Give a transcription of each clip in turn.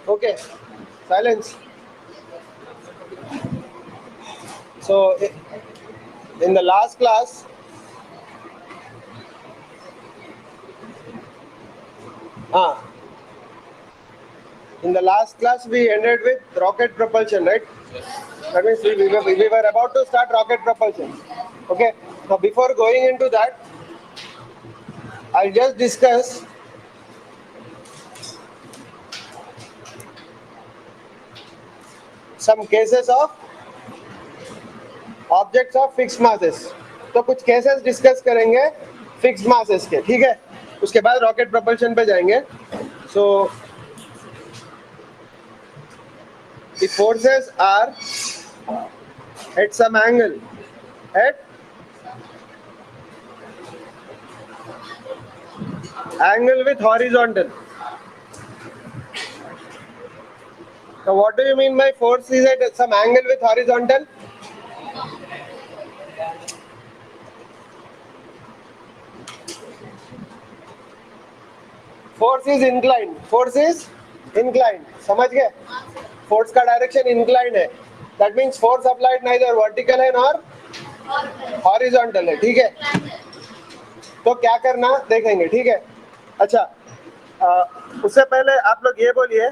Okay, silence. So in the last class, ah, in the last class we ended with rocket propulsion, right? That means we were about to start rocket propulsion. Okay. Now before going into that, I'll just discuss some cases of objects of fixed masses. तो कुछ cases discuss करेंगे fixed masses के, ठीक है. उसके बाद rocket propulsion पे जाएंगे. So the forces are at some angle at angle with horizontal. Now what do you mean by force is at some angle with horizontal? Force is incline. Force is incline. समझ गए? Force का direction incline है. That means force applied neither vertical है nor horizontal है. ठीक है. तो क्या करना देखेंगे. ठीक है. अच्छा, उससे पहले आप लोग ये बोलिए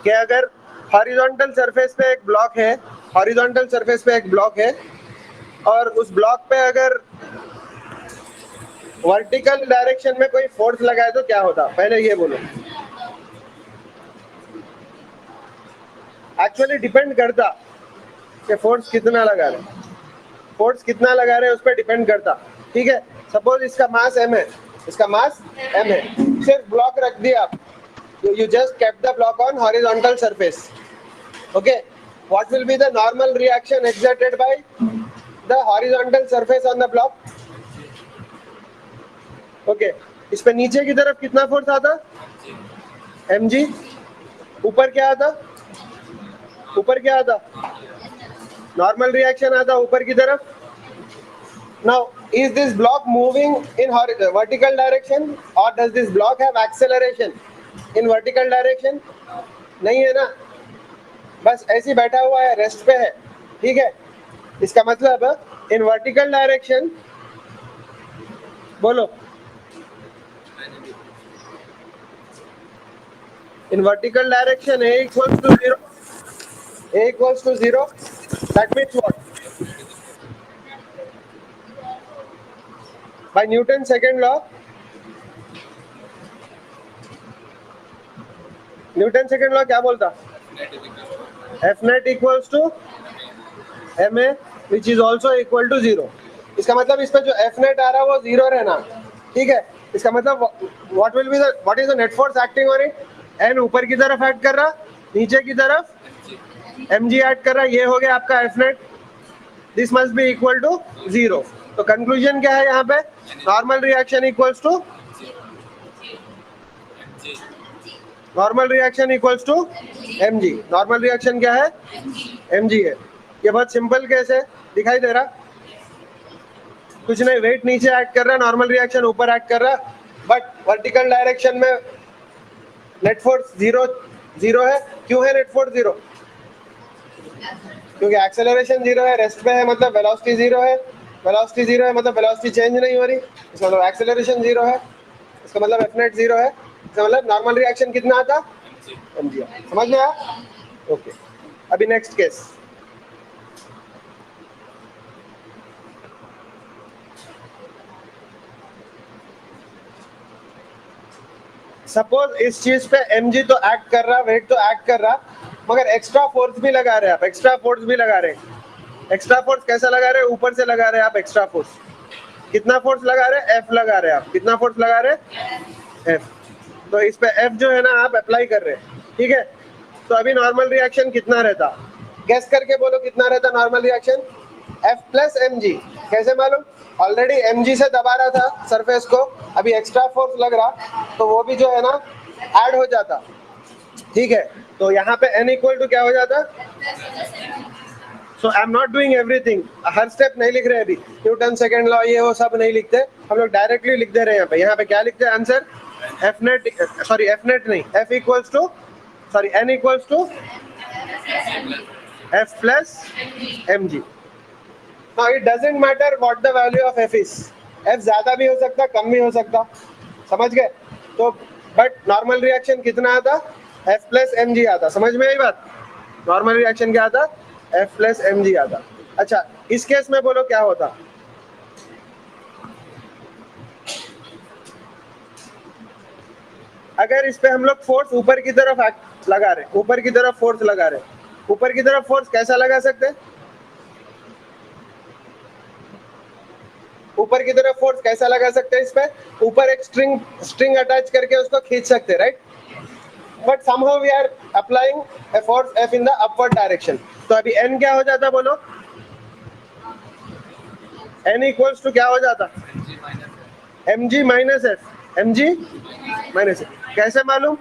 कि अगर हॉरिजॉन्टल सरफेस पे एक ब्लॉक है, हॉरिजॉन्टल सरफेस पे एक ब्लॉक है और उस ब्लॉक पे अगर वर्टिकल डायरेक्शन में कोई फोर्स लगाए तो क्या होता? पहले ये बोलो. एक्चुअली डिपेंड करता कि फोर्स कितना लगा रहे. फोर्स कितना लगा रहे उस पर डिपेंड करता. ठीक है. सपोज इसका मास m है, इसका मास m है. सिर्फ ब्लॉक रख दिया आप. You just kept the block on horizontal surface. Okay. What will be the normal reaction exerted by the horizontal surface on the block? Okay. इस पे नीचे की तरफ कितना फोर्स आता? mg. ऊपर क्या आता? ऊपर क्या आता? नॉर्मल रिएक्शन आता ऊपर की तरफ. Now, is this block moving in vertical direction or does this block have acceleration in vertical direction? नहीं है ना. बस ऐसे ही बैठा हुआ है, रेस्ट पे है. ठीक है. इसका मतलब इन वर्टिकल डायरेक्शन, बोलो, in vertical direction a equals to 0. A equals to 0. That means what? By Newton's second law, Newton second law क्या बोलता? F net equals to ma which is also equal to 0. इसका मतलब इस पे जो F net आ रहा है वो 0 रहना. ठीक है. इसका मतलब what is the net force acting on it? n ऊपर की तरफ ऐड कर रहा, नीचे की तरफ mg ऐड कर रहा. ये हो गया आपका F net. This must be equal to 0. तो कंक्लूजन क्या है यहाँ पे? Normal reaction equals to normal reaction equals to mg. Normal reaction क्या है? mg है. ये बहुत सिंपल केस है. दिखाई दे रहा? कुछ नहीं. वेट नीचे ऐड कर रहा है, नॉर्मल रिएक्शन ऊपर ऐड कर रहा है. बट वर्टिकल डायरेक्शन में नेट फोर्स 0 है. क्यों है नेट फोर्स 0? क्योंकि एक्सेलरेशन 0 है, रेस्ट पे है, मतलब वेलोसिटी 0 है. वेलोसिटी 0 है मतलब वेलोसिटी चेंज नहीं हो रही. इसका मतलब एक्सेलरेशन 0 है. इसका मतलब एफ नेट 0 है. इसका मतलब नॉर्मल रिएक्शन कितना आता? mg. समझ में आया? ओके. अभी नेक्स्ट केस. सपोज इस चीज पे mg तो एक्ट कर रहा, वेट तो एक्ट कर रहा, मगर एक्स्ट्रा फोर्स भी लगा रहे. आप एक्स्ट्रा फोर्स भी लगा रहे. एक्स्ट्रा फोर्स कैसा लगा रहे? ऊपर से लगा रहे आप एक्स्ट्रा फोर्स. कितना फोर्स लगा रहे? F लगा रहे आप. कितना फोर्स लगा रहे? F. तो इस पे F जो है ना आप अप्लाई कर रहे हैं. ठीक है. तो अभी नॉर्मल रिएक्शन कितना रहता? गैस करके बोलो कितना रहता normal reaction? F plus mg. कैसे मालूम? ऑलरेडी mg से दबा रहा था सरफेस को, अभी एक्स्ट्रा फोर्स लग रहा तो वो भी जो है ना ऐड हो जाता. ठीक है. तो यहाँ पे n इक्वल टू क्या हो जाता? So I am not doing everything. हर स्टेप नहीं लिख रहे अभी. न्यूटन सेकंड लॉ ये वो सब नहीं लिखते हम लोग. डायरेक्टली लिख दे रहे हैं यहाँ पे. यहाँ पे क्या लिखते हैं answer? F net, sorry F net नहीं, F equals to sorry n equals to f plus mg. Now it doesn't matter what the value of f is. f ज्यादा भी हो सकता, कम भी हो सकता, समझ गए? तो बट नॉर्मल रिएक्शन कितना आता? f plus mg आता. समझ में आई बात? नॉर्मल रिएक्शन क्या आता? f plus mg आता. अच्छा, इस केस में बोलो क्या होता? अगर इस पे हम लोग फोर्स ऊपर की तरफ लगा रहे, ऊपर की तरफ फोर्स लगा रहे, ऊपर की तरफ फोर्स कैसा लगा सकते? ऊपर की तरफ फोर्स कैसा लगा सकते हैं? इस पे ऊपर एक स्ट्रिंग अटैच करके उसको खींच सकते, right? But somehow we are applying a force F in the upward direction. तो अभी n क्या हो जाता बोलो? n इक्वल्स टू क्या हो जाता? mg minus f. mg minus f. कैसे मालूम?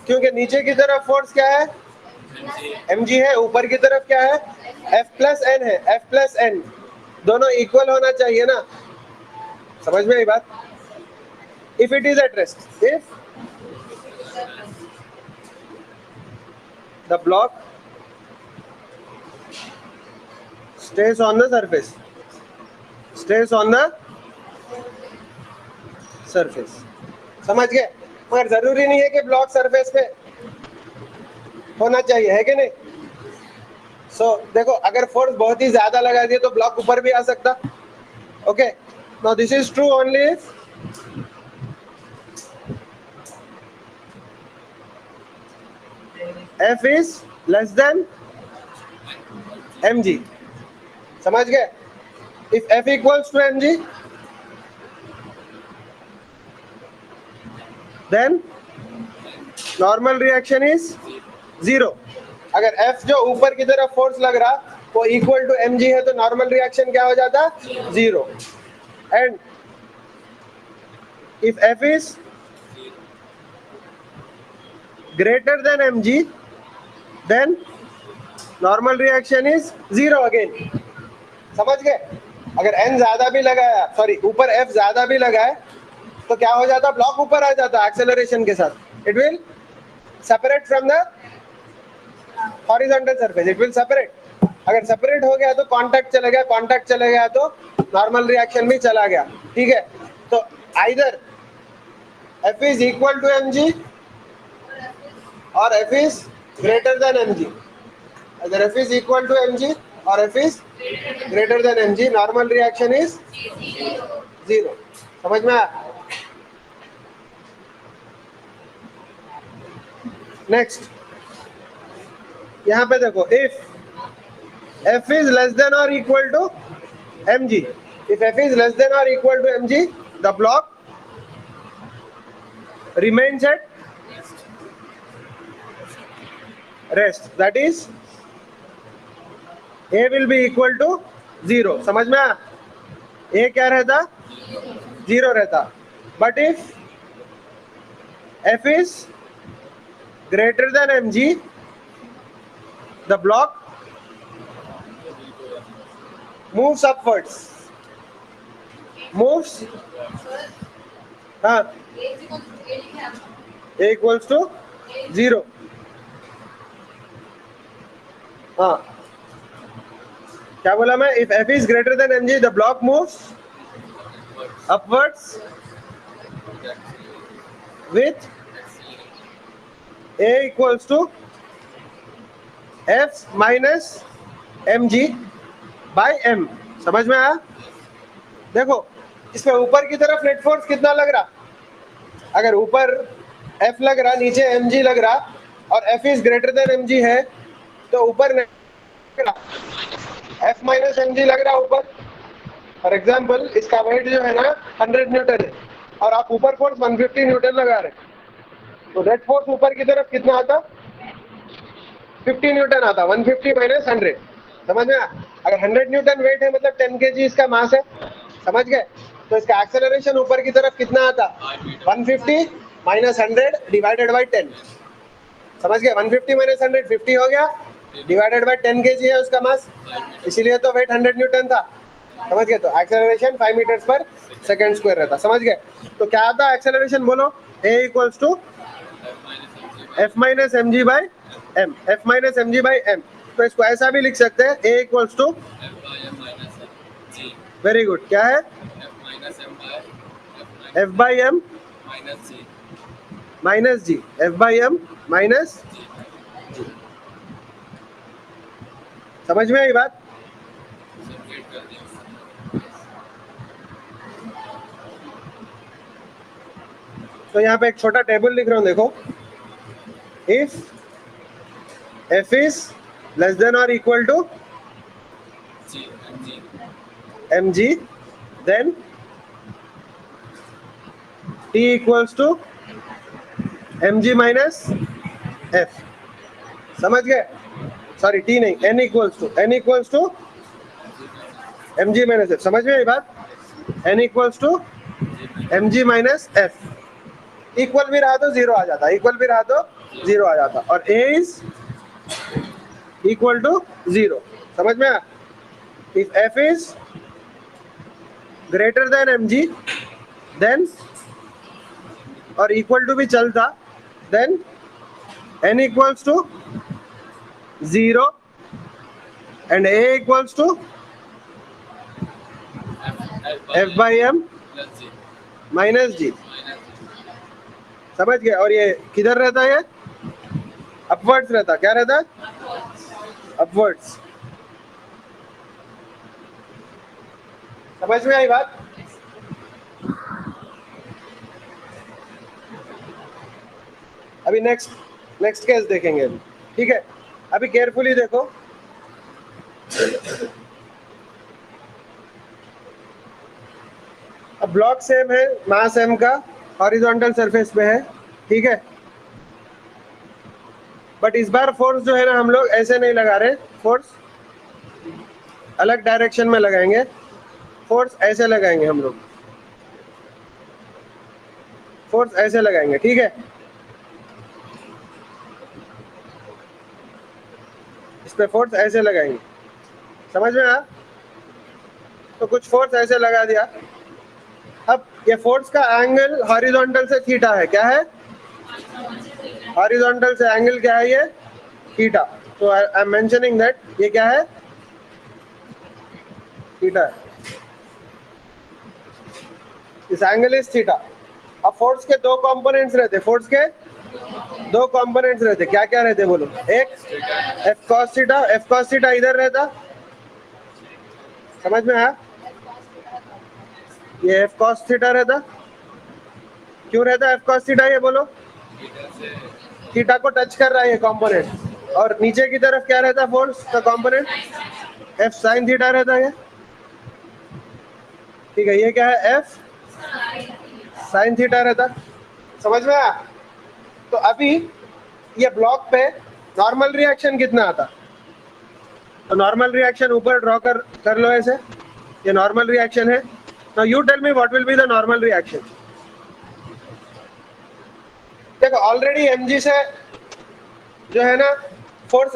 क्योंकि नीचे की तरफ फोर्स क्या है? mg है, ऊपर की तरफ क्या है? f प्लस n है. f प्लस n दोनों इक्वल होना चाहिए ना? समझ में आई बात? If it is at rest, if the block stays on the surface, stays on the surface. समझ गए? मगर जरूरी नहीं है कि ब्लॉक सरफेस पे होना चाहिए, है कि नहीं? सो देखो, अगर फोर्स बहुत ही ज्यादा लगा दिए तो ब्लॉक ऊपर भी आ सकता. Okay, now this is true only if F is less than mg. समझ गए? If F equals to mg, then normal reaction is 0. अगर F जो ऊपर की तरफ फोर्स लग रहा वो इक्वल टू mg है तो नॉर्मल रिएक्शन क्या हो जाता? 0. And if F is greater than mg, then normal reaction is 0 again. समझ गए? अगर n ज्यादा भी लगाया, सॉरी ऊपर f ज्यादा भी लगाए तो क्या हो जाता? ब्लॉक ऊपर आ जाता एक्सेलरेशन के साथ. It will separate from the horizontal surface. It will separate. अगर सेपरेट हो गया तो कांटेक्ट चला गया, कांटेक्ट चला गया तो नॉर्मल रिएक्शन भी चला गया. ठीक है? तो either f is equal to mg or f is greater than mg. Either f is equal to mg or f is greater than mg, normal reaction is 0. समझ में आया? नेक्स्ट यहाँ पे देखो, if f is less than or equal to mg, if f is less than or equal to mg, the block remains at rest. That is, a will be equal to 0. समझ में आया? a क्या रहता? 0 रहता. But if f is greater than mg, the block moves upwards. Moves. हाँ. a equals to 0. हाँ. क्या बोला मैं? If f is greater than mg, the block moves upwards with a equals to f minus mg by m. समझ में आया? देखो, इसमें ऊपर की तरफ नेट फोर्स कितना लग रहा? अगर ऊपर f लग रहा, नीचे mg लग रहा और f is greater than mg है तो ऊपर f माइनस mg लग रहा ऊपर. फॉर एग्जाम्पल इसका वेट जो है ना 100 न्यूटन है और आप ऊपर फोर्स 150 न्यूटन लगा रहे, तो नेट फोर्स ऊपर की तरफ कितना आता? 50 न्यूटन आता. 150 माइनस 100. समझ में? अगर 100 न्यूटन वेट है मतलब 10 kg इसका मास है. समझ गए? तो इसका एक्सेलरेशन ऊपर की तरफ कितना आता? 150 माइनस 100 डिवाइडेड बाई 10. समझ गए? 150 माइनस 100 50 हो गया, डिवाइडेड बाई 10 kg है उसका मास, इसीलिए तो वेट 100 न्यूटन था. समझ गए? तो acceleration 5 metres per second square रहता. समझ गए? तो क्या आता एक्सेलरेशन बोलो? a equals to F minus M G by M, F minus M G by M. तो इसको ऐसा भी लिख सकते हैं, A equals to very good, क्या है F by M minus G, F by M minus G. समझ में आई बात? तो यहाँ पे एक छोटा टेबल लिख रहा हूँ, देखो। If F is less than or equal to mg, then T equals to mg minus F। समझ गए? सॉरी, T नहीं, N equals to mg minus F। समझ में आई बात? N equals to mg minus F। Equal भी रहा तो जीरो आ जाता, इक्वल भी रहा तो जीरो आ जाता, और A is equal to zero. समझ में आया? If F is greater than mg, then और इक्वल टू भी चलता, then n equals to 0 and A equals to F by m minus G. समझ गए? और ये किधर रहता है? अपवर्ड्स रहता। क्या रहता है? अपवर्ड्स। समझ में आई बात? अभी नेक्स्ट केस देखेंगे, ठीक है? अभी केयरफुली देखो। अब ब्लॉक सेम है, मास m का हॉरिजॉन्टल सरफेस पे है, ठीक है? बट इस बार फोर्स जो है ना, हम लोग ऐसे नहीं लगा रहे, फोर्स अलग डायरेक्शन में लगाएंगे। फोर्स ऐसे लगाएंगे हम लोग, फोर्स ऐसे लगाएंगे, ठीक है? इस पे फोर्स ऐसे लगाएंगे। समझ में आया? तो कुछ फोर्स ऐसे लगा दिया। अब ये फोर्स का एंगल हॉरिजॉन्टल से थीटा है। क्या है? हॉरिजॉन्टल से एंगल क्या है? ये थीटा। तो आई एम मेंशनिंग दैट ये क्या है? थीटा है। इस एंगल इज थीटा। अब फोर्स के दो कंपोनेंट्स रहते, फोर्स के दो कंपोनेंट्स रहते। क्या क्या रहते बोलो? एक F cos theta, F cos theta इधर रहता। समझ में आया? ये F cos थीटा रहता। क्यों रहता F cos थीटा? ये बोलो। थीटा को टच कर रहा है ये कंपोनेंट। और नीचे की तरफ क्या रहता फोर्स का कंपोनेंट? F sin थीटा रहता है। ठीक है, ये क्या है? F sin थीटा रहता। समझ में आया? तो अभी ये ब्लॉक पे नॉर्मल रिएक्शन कितना आता? तो नॉर्मल रिएक्शन ऊपर ड्रॉ कर लो ऐसे। ये नॉर्मल रिएक्शन है। Now you tell me what will be the normal reaction. देखो, ऑलरेडी mg से जो है ना फोर्स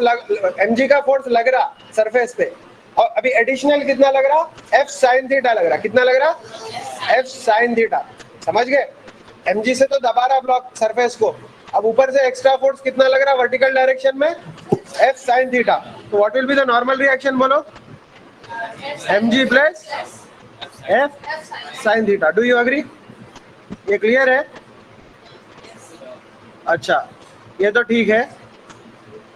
mg का फोर्स लग रहा सरफेस पे, और अभी एडिशनल कितना लग रहा? F sin थीटा लग रहा। कितना लग रहा? F sin theta. समझ गए? mg से तो दबा रहा ब्लॉक सरफेस को, अब ऊपर से एक्स्ट्रा फोर्स कितना लग रहा वर्टिकल डायरेक्शन में? F sin theta. तो what will be the normal reaction बोलो? mg plus F sin theta. Do you agree? ये क्लियर है? अच्छा, ये तो ठीक है।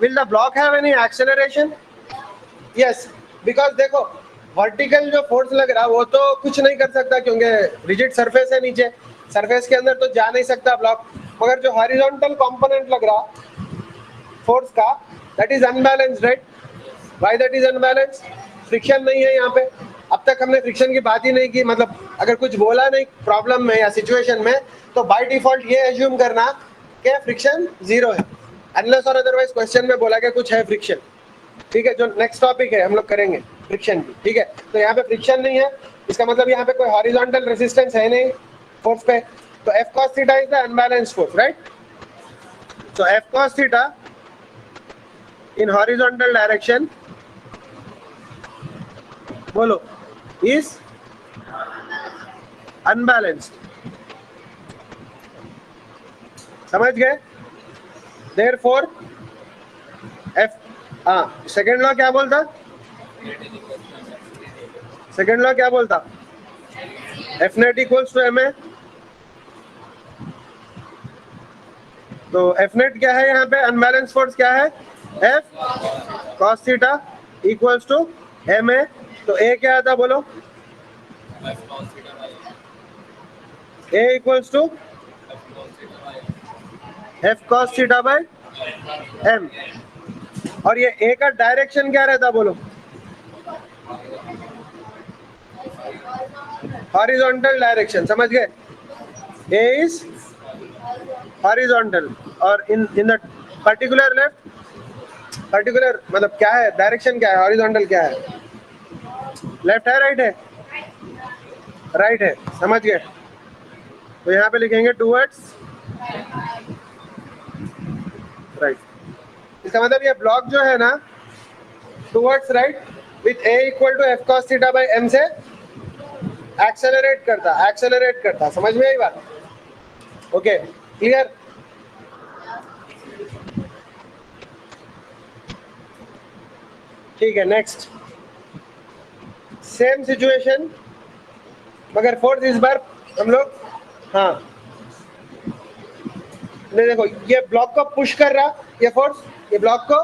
Will the block have any acceleration? Yes, because देखो वर्टिकल जो फोर्स लग रहा वो तो कुछ नहीं कर सकता, क्योंकि रिजिड सरफेस है नीचे, सरफेस के अंदर तो जा नहीं सकता ब्लॉक। मगर जो हॉरिजॉन्टल कंपोनेंट लग रहा फोर्स का, that is unbalanced, right? Why that is unbalanced? Friction नहीं है यहाँ पे। अब तक हमने फ्रिक्शन की बात ही नहीं की, मतलब अगर कुछ बोला नहीं प्रॉब्लम में या सिचुएशन में, तो बाय डिफॉल्ट ये एज्यूम करना कि फ्रिक्शन जीरो है, अनलेस और अदरवाइज क्वेश्चन में बोला कि कुछ है फ्रिक्शन। ठीक है, जो नेक्स्ट टॉपिक है हम लोग करेंगे फ्रिक्शन की। ठीक है, तो यहाँ पे फ्रिक्शन नहीं है, इसका मतलब यहाँ पे कोई हॉरिजॉन्टल रेजिस्टेंस है नहीं फोर्स पे। तो F cos theta is the unbalanced force, right? So F cos theta in horizontal direction, बोलो, is unbalanced। समझ गए? देयरफॉर एफ, हाँ सेकेंड लॉ क्या बोलता, सेकेंड लॉ क्या बोलता, F net equals to M A. तो एफ नेट क्या है यहाँ पे, अनबैलेंस फोर्स क्या है, F cos theta equals to M A. तो ए क्या आता बोलो, A equals to F cos theta by M. और ये ए का डायरेक्शन क्या रहता बोलो, हॉरिजॉन्टल डायरेक्शन, समझ गए, ए इज हॉरिजॉन्टल और in the particular left, particular मतलब क्या है, डायरेक्शन क्या है, हॉरिजॉन्टल क्या है, लेफ्ट है राइट है, राइट है, समझ गए। तो यहाँ पे लिखेंगे टूवर्ड्स राइट। इसका मतलब ये ब्लॉक जो है ना towards right with a equal to F cos theta by m से एक्सेलरेट करता, समझ में आई बात, ओके क्लियर। ठीक है, नेक्स्ट सेम सिचुएशन, मगर फोर्स इस बार हम लोग, हाँ नहीं देखो ये ब्लॉक को पुश कर रहा, ये फोर्स ये ब्लॉक को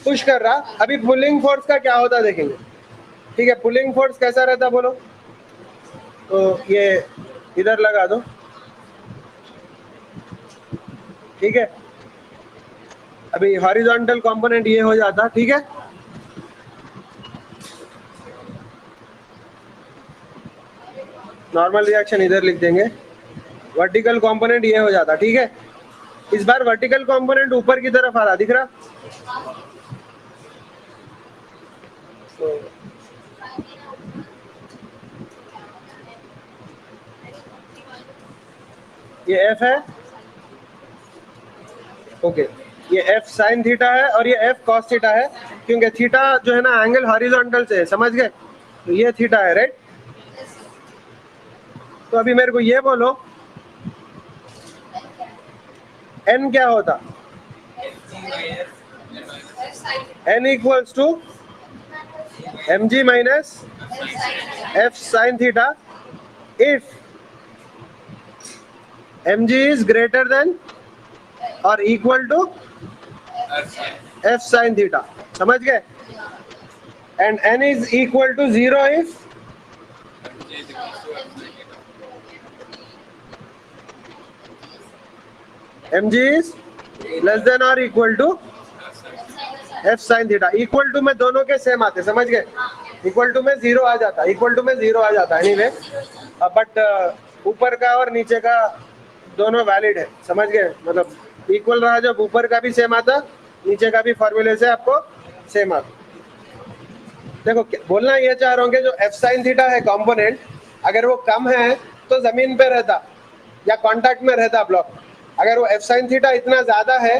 पुश कर रहा। अभी पुलिंग फोर्स का क्या होता देखेंगे, ठीक है, पुलिंग फोर्स कैसा रहता बोलो, तो ये इधर लगा दो, ठीक है। अभी हॉरिजॉन्टल कंपोनेंट ये हो जाता, ठीक है, नॉर्मल रिएक्शन इधर लिख देंगे, वर्टिकल कंपोनेंट ये हो जाता, ठीक है। इस बार वर्टिकल कंपोनेंट ऊपर की तरफ आ रहा, दिख रहा, तो ये एफ है, ओके, ये एफ साइन थीटा है और ये एफ कॉस थीटा है, क्योंकि थीटा जो है ना एंगल हॉरिजॉन्टल से है, समझ गए, तो ये थीटा है राइट। तो अभी मेरे को ये बोलो एन क्या होता, N equals to M G minus F sine theta if M G is greater than और equal to F sine theta, समझ गए, and N is equal to 0 if M G is less than और equal to F sine theta. Equal to में दोनों के same आते, समझ गए, इक्वल टू में 0 आ जाता, इक्वल टू में 0 आ जाता एनीवे, बट ऊपर का और नीचे का दोनों वैलिड है, समझ गए, मतलब इक्वल रहा जब ऊपर का भी सेम आता, नीचे का भी फॉर्मूले से आपको सेम आता। देखो बोलना ये चाह रहा हूँ कि जो एफ साइन थीटा है कंपोनेंट, अगर वो कम है तो जमीन पे रहता या कांटेक्ट में रहता ब्लॉक, अगर वो एफ साइन थीटा इतना ज्यादा है,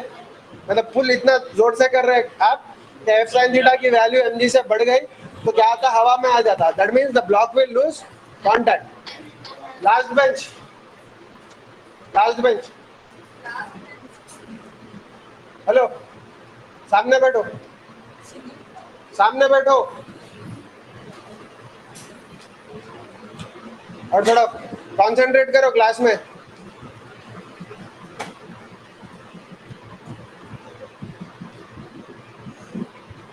मतलब फुल इतना जोर से कर रहे हैं आप, एफ साइन थीटा की वैल्यू एम जी से बढ़ गई तो क्या आता, हवा में आ जाता, that means the block will lose contact. Last bench, last bench, hello सामने बैठो, सामने बैठो और थोड़ा कॉन्सेंट्रेट करो क्लास में।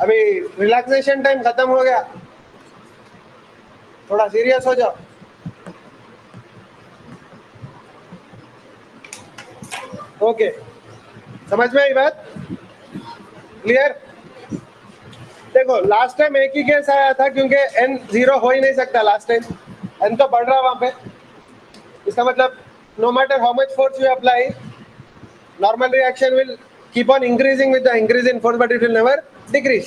अभी रिलैक्सेशन टाइम खत्म हो गया, थोड़ा सीरियस हो जाओ। ओके, समझ में आई बात, क्लियर। देखो लास्ट टाइम एक ही केस आया था क्योंकि एन 0 हो ही नहीं सकता, लास्ट टाइम एन तो बढ़ रहा वहां पे, इसका मतलब no matter how much force you apply, normal reaction will keep on increasing with the increase in force but it will never decrease,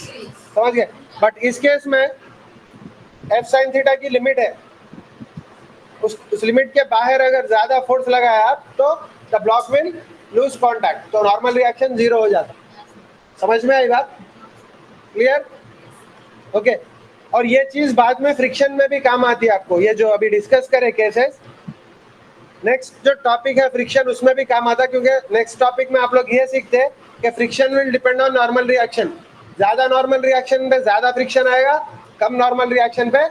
समझ गए। बट इस केस में एफ साइन थीटा की लिमिट है, उस लिमिट के बाहर अगर ज्यादा फोर्स लगाया आप तो the block will lose contact, तो नॉर्मल रिएक्शन 0 हो जाता, समझ में आई बात, क्लियर, ओके। और ये चीज बाद में फ्रिक्शन में भी काम आती है आपको, ये जो अभी डिस्कस करे केसेस नेक्स्ट जो टॉपिक है फ्रिक्शन, उसमें भी काम आता है, क्योंकि नेक्स्ट टॉपिक में आप लोग ये सीखते हैं कि friction will depend on normal reaction. ज्यादा नॉर्मल रिएक्शन पे ज्यादा फ्रिक्शन आएगा, कम नॉर्मल रिएक्शन पे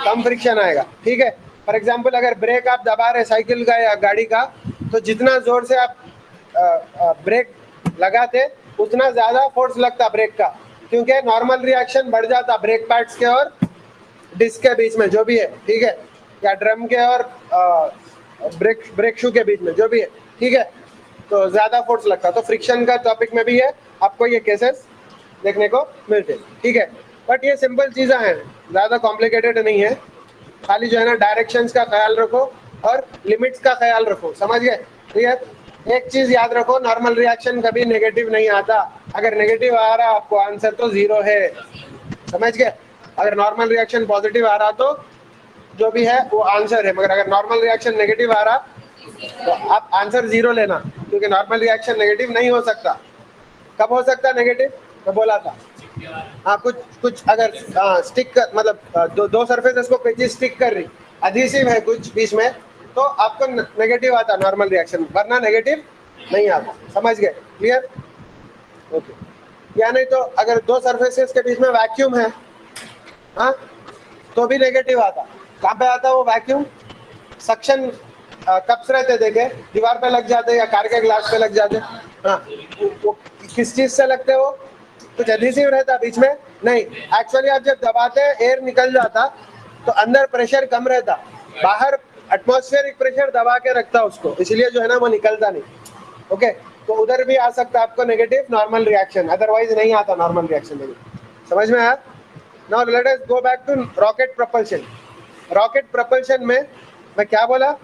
कम फ्रिक्शन आएगा, ठीक है। फॉर एग्जांपल अगर ब्रेक आप दबा रहे साइकिल का या गाड़ी का, तो जितना जोर से आप ब्रेक लगाते उतना ज्यादा फोर्स लगता ब्रेक का, क्योंकि नॉर्मल रिएक्शन बढ़ जाता ब्रेक पैड्स के और डिस्क के बीच में, जो भी है, ठीक है, या ड्रम के और ब्रेक शू के बीच में, जो भी है, ठीक है, तो ज्यादा फोर्स लगता। तो फ्रिक्शन का टॉपिक में भी है, आपको ये केसेस देखने को मिलते, ठीक है। बट ये सिंपल चीज़ें हैं, ज़्यादा कॉम्प्लिकेटेड नहीं है, खाली जो है ना डायरेक्शंस का ख्याल रखो और लिमिट्स का ख्याल रखो, समझ गए, ठीक है। एक चीज़ याद रखो, नॉर्मल रिएक्शन कभी नेगेटिव नहीं आता। अगर नेगेटिव आ रहा आपको आंसर तो जीरो है, समझ गए। अगर नॉर्मल रिएक्शन पॉजिटिव आ रहा तो जो भी है वो आंसर है, मगर अगर नॉर्मल रिएक्शन नेगेटिव आ रहा तो आप आंसर जीरो लेना, क्योंकि नॉर्मल रिएक्शन नेगेटिव नहीं हो सकता। कब हो सकता नेगेटिव, मैं बोला था। हाँ, कुछ अगर स्टिक कर, मतलब दो सरफेसेस को कोई चीज स्टिक कर रही, एडहेसिव है कुछ बीच में, तो आपको नेगेटिव आता नॉर्मल रिएक्शन, वरना नेगेटिव नहीं आता, समझ गए, क्लियर, ओके। या नहीं तो अगर दो सरफेसेस के बीच में वैक्यूम है, हाँ, तो भी नेगेटिव आता। कहाँ पे आता वो वैक्यूम, सक्शन कप्स रहते देखे, दीवार पे लग जाते या कार के ग्लास पे लग जाते, हाँ, वो किस चीज से लगते, वो कुछ एडहेसिव रहता बीच में नहीं। एक्चुअली आप जब दबाते हैं एयर निकल जाता, तो अंदर प्रेशर कम रहता, बाहर एटमॉस्फेरिक प्रेशर दबा के रखता उसको, इसलिए जो है ना वो निकलता नहीं, ओके। तो उधर भी आ सकता आपको नेगेटिव नॉर्मल रिएक्शन, अदरवाइज नहीं आता नॉर्मल रिएक्शन, समझ में आया। Now let us go back to rocket propulsion. Rocket propulsion में मैं क्या बोला,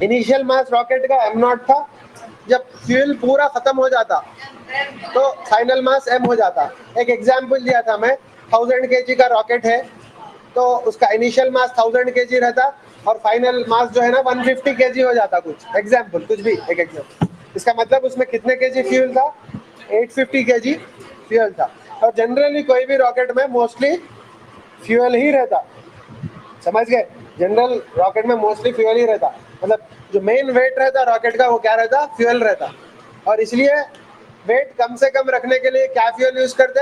इनिशियल मास रॉकेट का m0 था, जब फ्यूल पूरा खत्म हो जाता तो फाइनल मास m हो जाता। एक एग्जांपल दिया था मैं, 1000 kg का रॉकेट है, तो उसका इनिशियल मास 1000 kg रहता और फाइनल मास जो है ना 150 kg हो जाता, कुछ एग्जांपल, कुछ भी एक एग्जांपल। इसका मतलब उसमें कितने kg फ्यूल था, 850 kg फ्यूल था। और जनरली कोई भी रॉकेट में मोस्टली फ्यूल ही रहता, समझ गए, जनरल रॉकेट में मोस्टली फ्यूल ही रहता, मतलब जो मेन वेट रहता रॉकेट का वो क्या रहता, फ्यूल रहता। और इसलिए वेट कम से कम रखने के लिए क्या फ्यूल यूज करते,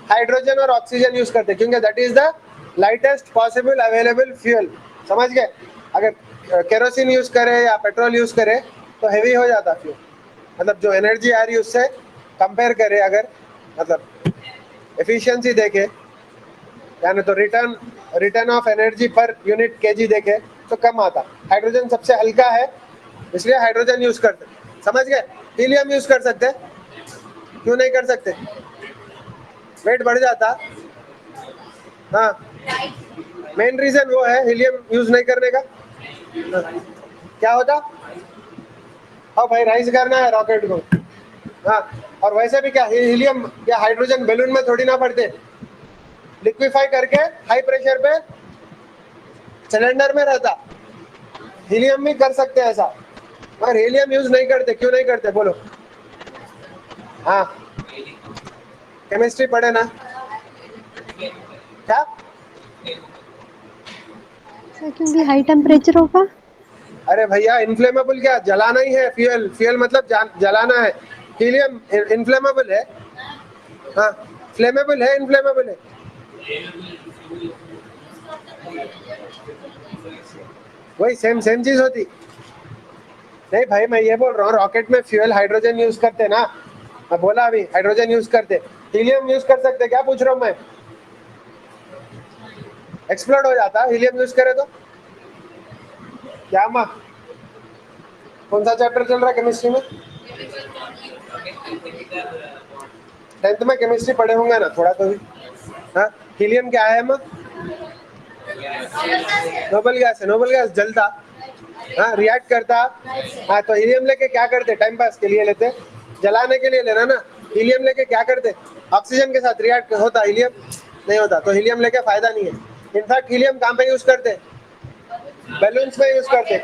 हाइड्रोजन और ऑक्सीजन यूज करते, क्योंकि that is the lightest possible available fuel, समझ गए। अगर केरोसिन यूज करे या पेट्रोल यूज करे तो हेवी हो जाता फ्यूल, मतलब जो एनर्जी आ रही है उससे कंपेयर करे, अगर मतलब एफिशिएंसी देखे, यानी तो return of energy per unit KG देखे तो कम आता। हाइड्रोजन सबसे हल्का है, इसलिए हाइड्रोजन यूज करते, समझ गए। हीलियम यूज कर सकते, क्यों नहीं कर सकते, वेट बढ़ जाता, हाँ, मेन रीजन वो है हीलियम यूज नहीं करने का। हाँ। क्या होता, हाँ भाई, राइज करना है रॉकेट को, हाँ, और वैसे भी क्या हीलियम या हाइड्रोजन बैलून में थोड़ी ना पड़ते, लिक्विफाई करके हाई प्रेशर पे सिलेंडर में रहता। हीलियम भी कर सकते हैं ऐसा, मगर हीलियम यूज नहीं करते, क्यों नहीं करते बोलो, हाँ, केमिस्ट्री पढ़े ना, क्या, क्योंकि हाई टेम्परेचर होगा। अरे भैया, इनफ्लेमेबल क्या, जलाना ही है, फ्यूल, फ्यूल मतलब जलाना है। हीलियम इनफ्लेमेबल है, हाँ, फ्लेमेबल है, इनफ्लेमेबल है, वही सेम सेम चीज होती। नहीं भाई, मैं ये बोल रहा हूँ रॉकेट में फ्यूल हाइड्रोजन यूज करते ना, मैं बोला अभी हाइड्रोजन यूज करते, हीलियम यूज कर सकते, क्या पूछ रहा हूँ मैं, एक्सप्लोड हो जाता हीलियम यूज करे तो। क्या माँ, कौन सा चैप्टर चल रहा है केमिस्ट्री में, 10th में केमिस्ट्री पढ़े होंगे ना थोड़ा तो भी, हाँ। हीलियम क्या है माँ, नोबल गैस है, नोबल गैस जलता, हाँ, रिएक्ट करता, हाँ, तो हीलियम लेके क्या करते, टाइम पास के लिए लेते, जलाने के लिए लेना ना। हीलियम लेके क्या करते, ऑक्सीजन के साथ रिएक्ट होता, हीलियम नहीं होता, तो हीलियम लेके फायदा नहीं है। इनफैक्ट हीलियम कहाँ पे यूज करते, बैलून्स में यूज करते,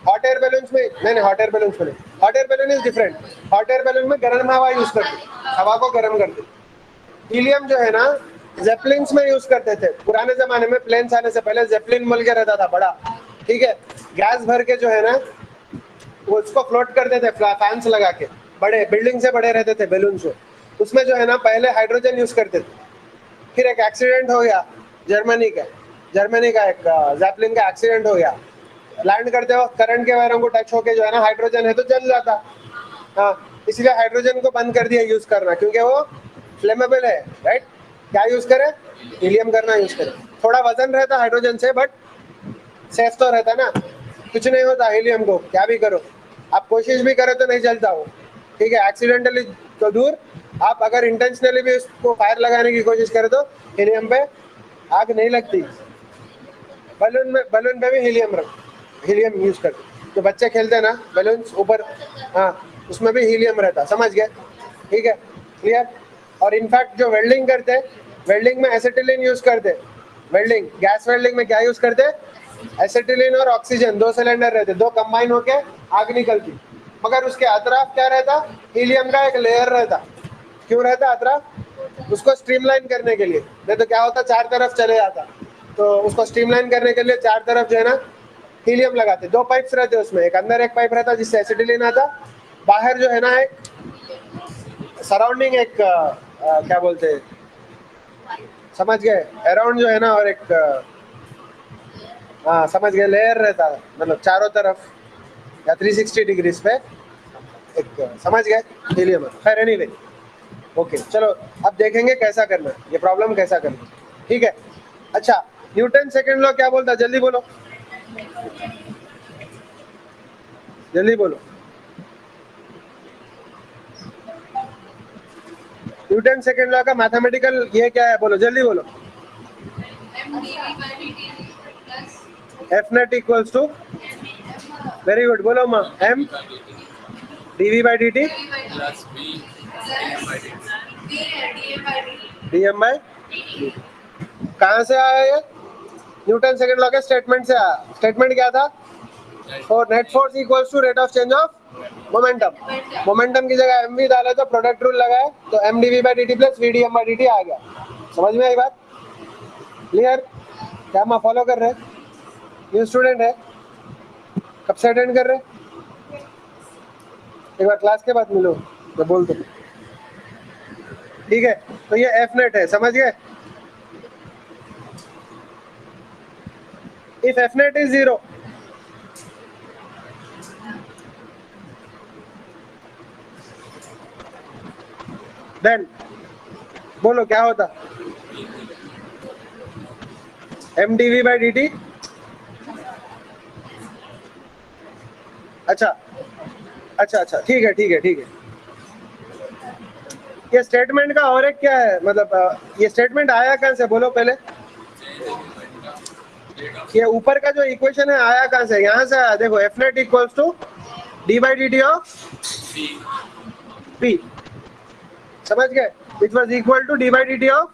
हॉट एयर बैलून्स में नहीं, हॉट एयर बैलून्स में नहीं, hot air balloon is different. Hot air balloon में गर्म हवा यूज करते, हवा को गर्म करते। हीलियम जो है ना जेपलिन्स में यूज करते थे पुराने जमाने में, प्लेन्स आने से पहले जेपलिन बोल के रहता था बड़ा, ठीक है, गैस भर के जो है ना वो उसको फ्लोट करते थे फैंस लगा के, बड़े बिल्डिंग से बड़े रहते थे बैलून से, उसमें जो है ना पहले हाइड्रोजन यूज करते थे। फिर एक एक्सीडेंट हो गया जर्मनी का एक जैपलिन का एक्सीडेंट हो गया, लैंड करते वक्त करंट के वायरों को टच होके जो है ना हाइड्रोजन है तो जल जाता। हाँ, इसलिए हाइड्रोजन को बंद कर दिया यूज करना, क्योंकि वो फ्लेमेबल है, राइट। क्या यूज करें, हीलियम करना यूज करें। थोड़ा वजन रहता हाइड्रोजन से बट सेफ तो रहता ना, कुछ नहीं होता हीलियम को, क्या भी करो आप, कोशिश भी करो तो नहीं जलता वो, ठीक है। एक्सीडेंटली तो दूर, आप अगर इंटेंशनली भी उसको फायर लगाने की कोशिश करें तो हीलियम पे आग नहीं लगती। बलून पे भी हीलियम यूज करते, जो बच्चे खेलते हैं ना बलून ऊपर, हाँ उसमें भी हीलियम रहता, समझ गए, ठीक है, क्लियर। और इनफैक्ट जो वेल्डिंग करते, वेल्डिंग में एसिटिलीन यूज करते, वेल्डिंग गैस वेल्डिंग में क्या यूज करते, एसिटिलीन और ऑक्सीजन, दो सिलेंडर रहते, दो कंबाइन होके आग निकलती, मगर उसके अतराफ क्या रहता, हीलियम का एक लेयर रहता। क्यों रहता अतराफ, उसको स्ट्रीमलाइन करने के लिए, नहीं तो क्या होता चार तरफ चले जाता, तो उसको स्ट्रीमलाइन करने के लिए चार तरफ जो है ना हीलियम लगाते। दो पाइप्स रहते उसमें, एक अंदर एक पाइप रहता जिससे एसिटिलीन आता, बाहर जो है ना एक सराउंडिंग एक क्या बोलते हैं, समझ गए, अराउंड जो है ना, और एक हाँ समझ गए, लेयर रहता है, मतलब चारों तरफ या 360 डिग्रीज पे एक, समझ गए, हीलियम। खैर एनीवे, ओके चलो अब देखेंगे कैसा करना है ये प्रॉब्लम, कैसा करना है, ठीक है। अच्छा, न्यूटन सेकंड लॉ क्या बोलता है, जल्दी बोलो, जल्दी बोलो। न्यूटन सेकंड लॉ का मैथमेटिकल ये क्या है, बोलो जल्दी बोलो। F net equals to, very good, बोलो माँ, M D V by D T D M by, कहाँ से आया ये, न्यूटन सेकंड लॉ के स्टेटमेंट से आया। स्टेटमेंट क्या था, और net force equals to rate of change of momentum, momentum की जगह एम वी डाला तो प्रोडक्ट रूल लगाए तो M D V by D T plus V D M by D T आ गया। समझ में आई बात, क्लियर, क्या मैं फॉलो कर रहे, न्यू स्टूडेंट है, कब से अटेंड कर रहे, एक बार क्लास के बाद मिलो मैं बोल दूँ, ठीक है। तो ये एफ नेट है, समझ गए। If F net is 0, then बोलो क्या होता, M D V by D T, अच्छा अच्छा अच्छा, ठीक है ठीक है ठीक है। ये स्टेटमेंट का और एक क्या है, मतलब ये स्टेटमेंट आया कहाँ से, बोलो पहले, ये ऊपर का जो इक्वेशन है आया कहाँ से, यहाँ से आया, देखो F net equals to D by D T of P, समझ गए, it was equal to D by D T of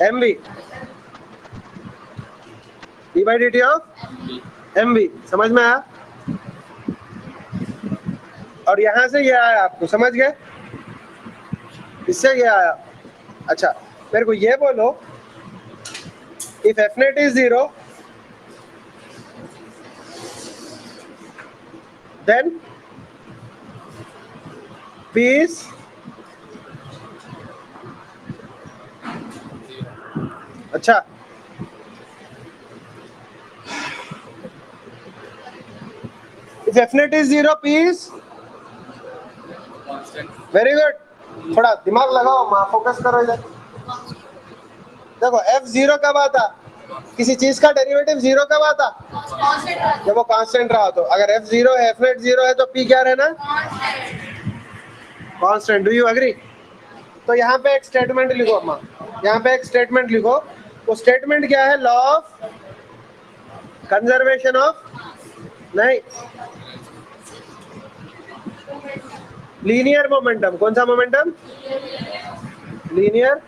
M V, D by D T of M V, समझ में आया। और यहाँ से ये आया आपको, समझ गए, इससे ये आया। अच्छा मेरे को ये बोलो, if F net is 0 then P is अच्छा, if F net is 0, P is very good, थोड़ा दिमाग लगाओ माँ, फोकस करो इधर। देखो F 0 कब आता, किसी चीज का डेरिवेटिव 0 कब आता, जब वो कांस्टेंट रहा, तो अगर F 0 है, F net 0 है, तो P क्या रहना, कांस्टेंट। Do you agree. तो यहाँ पे एक स्टेटमेंट लिखो अम्मा, यहाँ पे एक स्टेटमेंट लिखो, वो स्टेटमेंट क्या है, लॉ ऑफ कंजर्वेशन ऑफ, नहीं, लीनियर मोमेंटम। कौन सा मोमेंटम, लीनियर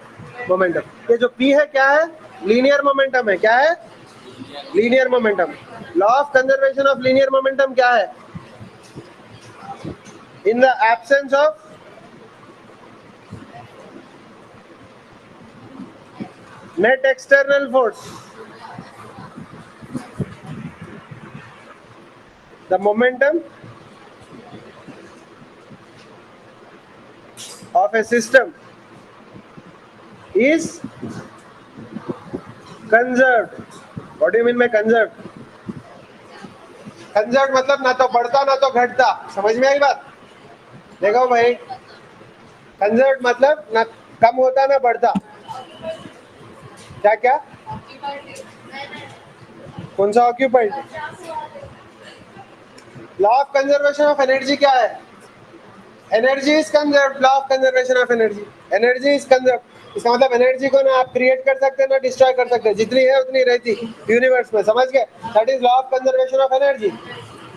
मोमेंटम। ये जो P है क्या है, लीनियर मोमेंटम है, क्या है, linear momentum. Law of conservation of linear momentum क्या है, in the absence of net external force, the momentum of a system is conserved. What do you mean by conserved? Conserve मतलब ना तो बढ़ता ना तो घटता, समझ में आई बात? देखो भाई, कंजर्व मतलब ना कम होता ना बढ़ता। क्या क्या? कौन सा occupied? Law of conservation of energy क्या है? Energy is conserve, law of conservation of energy, energy is conserve. इसका मतलब एनर्जी को ना आप क्रिएट कर सकते हैं ना डिस्ट्रॉय कर सकते हैं, जितनी है उतनी रहती यूनिवर्स में, समझ गए? That is law of conservation of energy.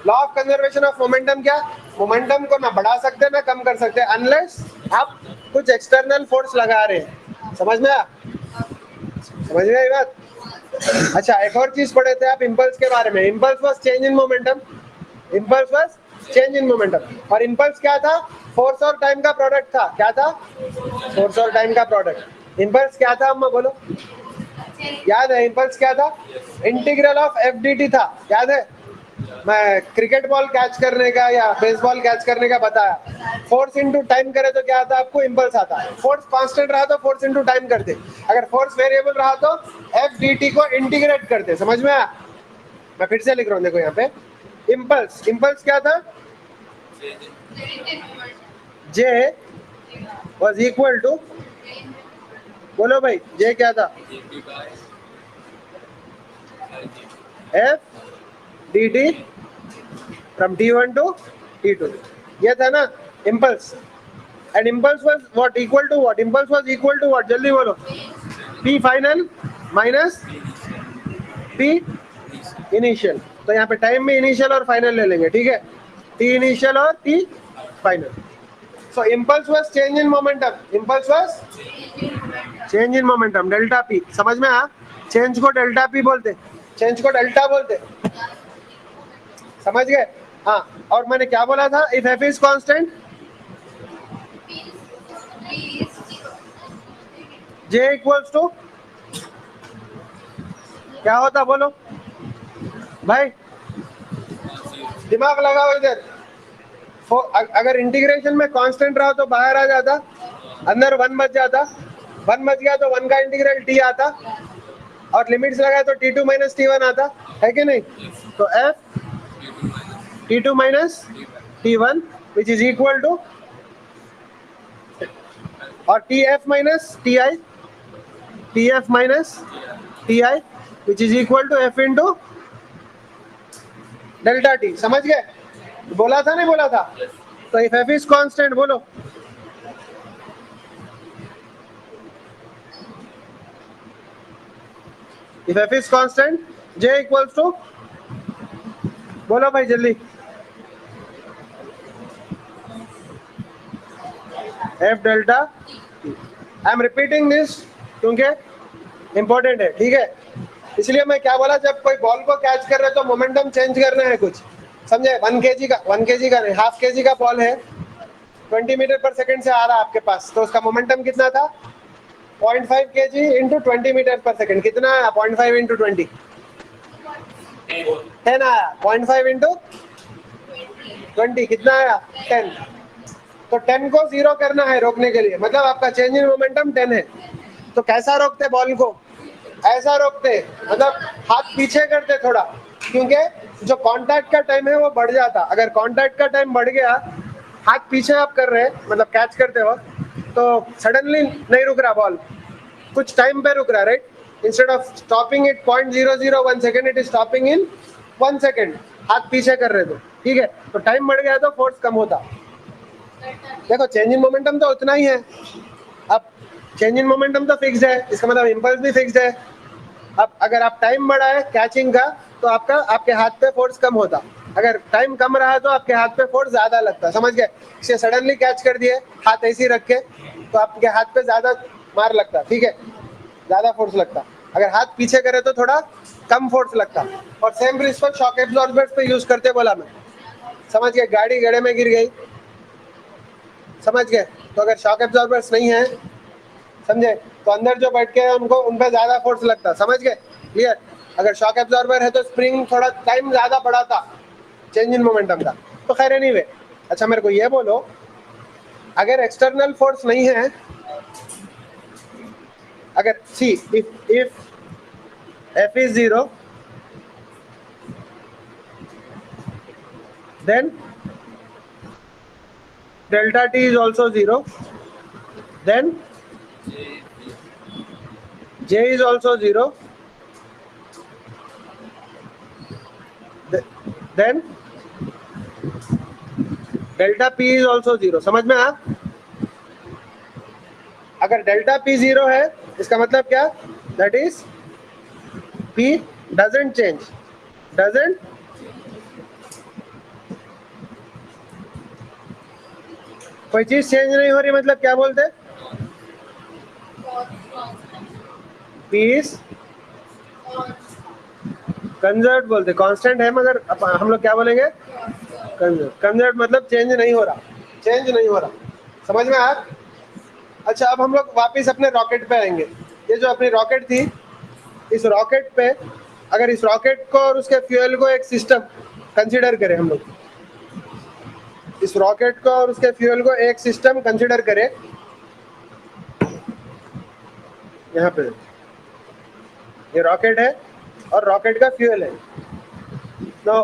Law of conservation of momentum क्या? मोमेंटम को ना बढ़ा सकते ना कम कर सकते, अनलेस आप कुछ एक्सटर्नल फोर्स लगा रहे हैं। समझ में आया? समझ में आई बात? अच्छा, एक और चीज पढ़े थे आप इम्पल्स के बारे में। Impulse was change in momentum, impulse was change in momentum. और इम्पल्स क्या था? फोर्स और टाइम का प्रोडक्ट था। क्या था? फोर्स और टाइम का प्रोडक्ट। इम्पल्स क्या था अम्मा बोलो? याद है इम्पल्स क्या था? Integral of F D T था, याद है? मैं क्रिकेट बॉल कैच करने का या बेसबॉल कैच करने का बताया, फोर्स इनटू टाइम करे तो क्या आता आपको? इम्पल्स आता। फोर्स कांस्टेंट रहा तो फोर्स इनटू टाइम करते, अगर फोर्स वेरिएबल रहा तो एफ डी टी को इंटीग्रेट करते। समझ में आया? मैं फिर से लिख रहा हूँ, देखो यहाँ पे इम्पल्स, इम्पल्स क्या था? जे वॉज इक्वल टू, बोलो भाई, जे क्या था? F D T from T1 to T2, ये था ना impulse. And impulse was what? Equal to what? Impulse was equal to what? जल्दी बोलो। P final minus P initial. तो यहाँ पे टाइम में इनिशियल और फाइनल ले लेंगे, ठीक है? T इनिशियल और T final. So impulse was change in momentum, impulse was change in momentum, delta P। समझ में आया? चेंज को डेल्टा P बोलते, चेंज को डेल्टा बोलते, समझ गए? हाँ, और मैंने क्या बोला था? If F is constant, J equals to क्या होता बोलो भाई, दिमाग लगाओ इधर। अगर इंटीग्रेशन में कांस्टेंट रहा तो बाहर आ जाता, अंदर वन बच जाता, वन बच गया तो वन का इंटीग्रल टी आता, और लिमिट्स लगाए तो T2 माइनस T1 आता है कि नहीं? तो F T2 minus T1 which is equal to, और TF minus TI, TF minus TI which is equal to F into delta T। समझ गए? बोला था नहीं बोला था? तो इफ F इज कांस्टेंट बोलो, if F is constant, J equals to, बोलो भाई जल्दी, F delta. I am repeating this क्योंकि इंपॉर्टेंट है, ठीक है? इसलिए मैं क्या बोला, जब कोई बॉल को कैच कर रहे तो मोमेंटम चेंज करना है कुछ, समझे? 1 kg का, 1 kg का नहीं, हाफ kg का बॉल है, 20 मीटर पर सेकंड से आ रहा है आपके पास, तो उसका मोमेंटम कितना था? 0.5 kg इंटू 20 मीटर पर सेकंड। कितना आया? 0.5 इंटू 20, 10 आया। 0.5 इंटू 20 कितना आया? 10। तो 10 को 0 करना है रोकने के लिए, मतलब आपका चेंज इन मोमेंटम 10 है। तो कैसा रोकते बॉल को? ऐसा रोकते, मतलब हाथ पीछे करते थोड़ा, क्योंकि जो कांटेक्ट का टाइम है वो बढ़ जाता। अगर कांटेक्ट का टाइम बढ़ गया, हाथ पीछे आप कर रहे हैं, मतलब कैच करते हो, तो सडनली नहीं रुक रहा बॉल, कुछ टाइम पे रुक रहा, right? Instead of stopping it 0.001 second, it is stopping in 1 second, हाथ पीछे कर रहे तो, ठीक है? तो टाइम बढ़ गया तो फोर्स कम होता। देखो चेंज इन मोमेंटम तो उतना ही है, अब चेंज इन मोमेंटम तो फिक्स्ड है, इसका मतलब इम्पल्स भी फिक्स्ड है। अब अगर आप टाइम बढ़ाए कैचिंग का तो आपके हाथ पे फोर्स कम होता, अगर टाइम कम रहा तो आपके हाथ पे फोर्स ज्यादा लगता, समझ गए? इसे सडनली कैच कर दिए हाथ ऐसे ही रख के तो आपके हाथ पे ज्यादा मार लगता, ठीक है? ज्यादा फोर्स लगता। अगर हाथ पीछे करे तो थोड़ा कम फोर्स लगता। और सेम प्रिंसिपल शॉक एब्जॉर्बर्स पे यूज करते बोला मैं, समझ गए? गाड़ी गड्ढे में गिर गई, समझ गए? तो अगर शॉक एब्जॉर्बर्स नहीं है, समझे, तो अंदर जो बैठ के हैं उनको, उन पे ज्यादा फोर्स लगता, समझ गए? क्लियर? अगर शॉक एब्जॉर्बर है तो स्प्रिंग थोड़ा टाइम ज्यादा बढ़ाता, चेंज इन मोमेंटम का। तो खैर एनीवे, अच्छा मेरे को ये बोलो, अगर एक्सटर्नल फोर्स नहीं है, अगर see if F is 0, then delta T is also 0, then J is also 0, then delta P is also 0। समझ में आया? अगर डेल्टा P 0 है इसका मतलब क्या? That is P doesn't change, doesn't कोई चीज चेंज नहीं हो रही, मतलब क्या बोलते? P is कंजर्व बोलते, कांस्टेंट है मगर हम लोग क्या बोलेंगे? कंजर्व। कंजर्व मतलब चेंज नहीं हो रहा, चेंज नहीं हो रहा। समझ में आया? अच्छा अब हम लोग वापस अपने रॉकेट पे आएंगे। ये जो अपनी रॉकेट थी, इस रॉकेट पे अगर इस रॉकेट को और उसके फ्यूल को एक सिस्टम कंसीडर करें हम लोग, इस रॉकेट को और उसके फ्यूल को एक सिस्टम कंसीडर करें, यहाँ पे ये रॉकेट है और रॉकेट का फ्यूल है। तो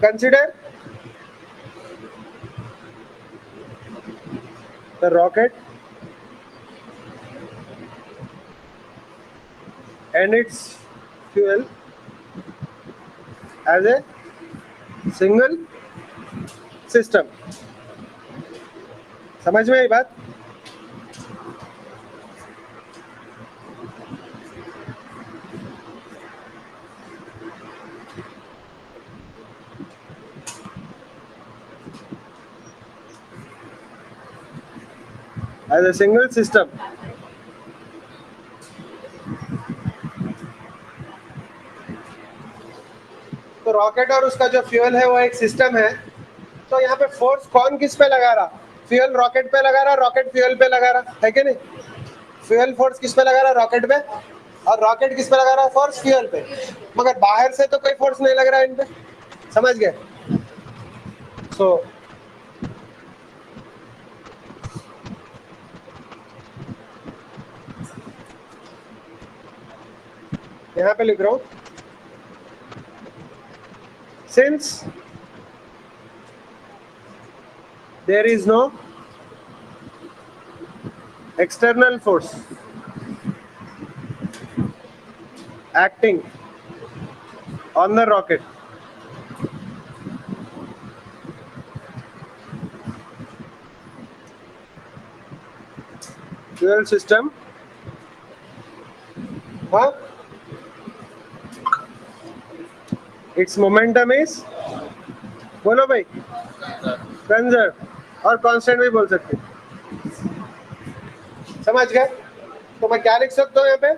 consider the rocket and its fuel as a single system। समझ में आई बात? as a single system। तो रॉकेट और उसका जो फ्यूल है वो एक सिस्टम है। तो यहाँ पे फोर्स कौन किस पे लगा रहा? फ्यूल रॉकेट पे लगा रहा, रॉकेट फ्यूल पे लगा रहा है कि नहीं? फ्यूल फोर्स किस पे लगा रहा? रॉकेट पे। और रॉकेट किस पे लगा रहा है? फोर्स फ्यूल पे। मगर बाहर से तो कोई फोर्स नहीं लग रहा है इन पे। समझ गए? सो यहाँ पे लिख रहा हूँ, since there is no external force acting on the rocket, fuel system, हाँ, its momentum is, बोलो भाई, कंजर्व और कांस्टेंट भी बोल सकते। समझ गए? तो मैं क्या लिख सकता हूँ यहाँ पे?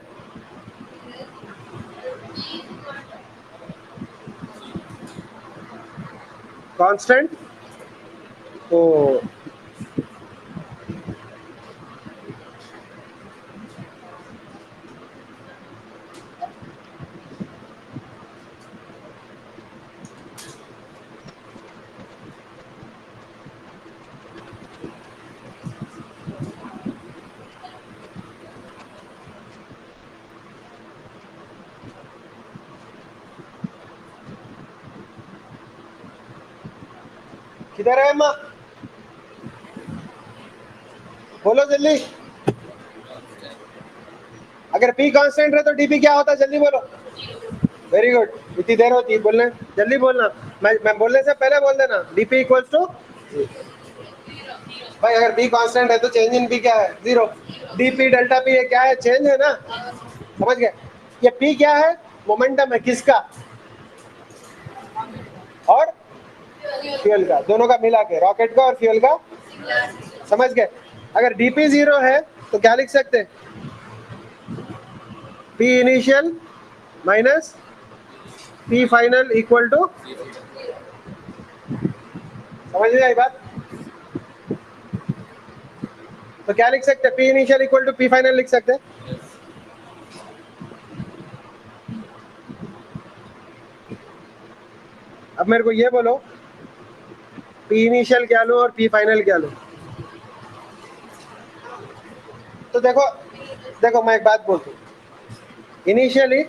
कांस्टेंट। तो किधर है अम्मा? बोलो जल्दी। अगर P कांस्टेंट है तो dP क्या होता है? जल्दी बोलो। वेरी गुड, इतनी देर होती है बोलने, जल्दी बोलना। मैं बोलने से पहले बोल देना। dP इक्वल्स टू, भाई अगर P कांस्टेंट है तो चेंज इन P क्या है? 0। dP डेल्टा P ये क्या है? चेंज है ना? समझ गए? ये P क्या है? मोमेंटम है, किसका? और फ्यूल का, दोनों का मिला के, रॉकेट का और फ्यूल का। समझ गए? अगर dP 0 है तो क्या लिख सकते हैं? P initial minus P final equal to, समझ में आई बात? तो क्या लिख सकते हैं? P initial equal to P final लिख सकते हैं। अब मेरे को ये बोलो, P इनिशियल क्या लूँ और P फाइनल क्या लूँ? तो देखो मैं एक बात बोलता हूँ, initially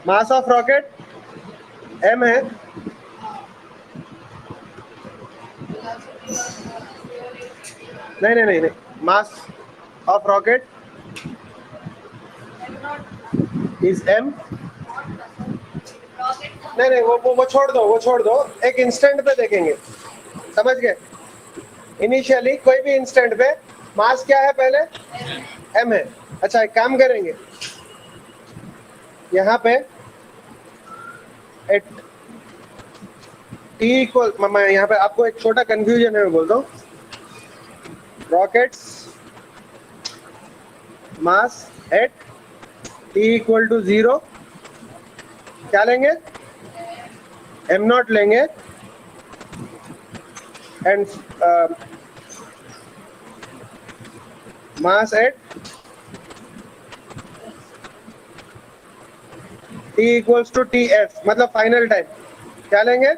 mass of rocket m है, नहीं, mass of rocket is m। नहीं, वो छोड़ दो, एक इंस्टेंट पे देखेंगे, समझ गए? इनिशियली कोई भी इंस्टेंट पे मास क्या है पहले? m है। अच्छा एक काम करेंगे, यहाँ पे एट t इक्वल, मैं यहाँ पे आपको एक छोटा कंफ्यूजन है, मैं बोलता हूँ, rocket's mass at t equal to 0 क्या लेंगे? m0 लेंगे and mass at t equals to tf, मतलब फाइनल टाइम क्या लेंगे?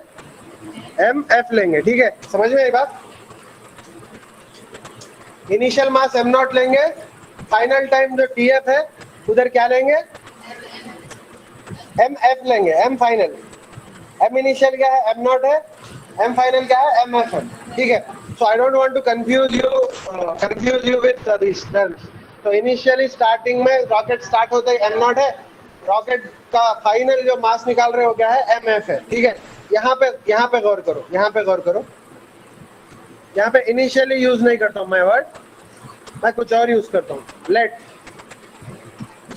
mf लेंगे, ठीक है? समझ में आई बात? इनिशियल मास m0 लेंगे, फाइनल टाइम जो tf है उधर क्या लेंगे? mf लेंगे, m फाइनल। m इनिशियल क्या है? m0 है, m फाइनल क्या है? mf है, ठीक है? So I don't want to confuse you with this terms. तो इनिशियली स्टार्टिंग में रॉकेट स्टार्ट होता है m0 है, रॉकेट का फाइनल जो मास निकाल रहे हो क्या है? mf है, ठीक है? यहाँ पे गौर करो, यहाँ पे इनिशियली यूज नहीं करता हूँ मैं वर्ड, मैं कुछ और यूज करता हूँ। Let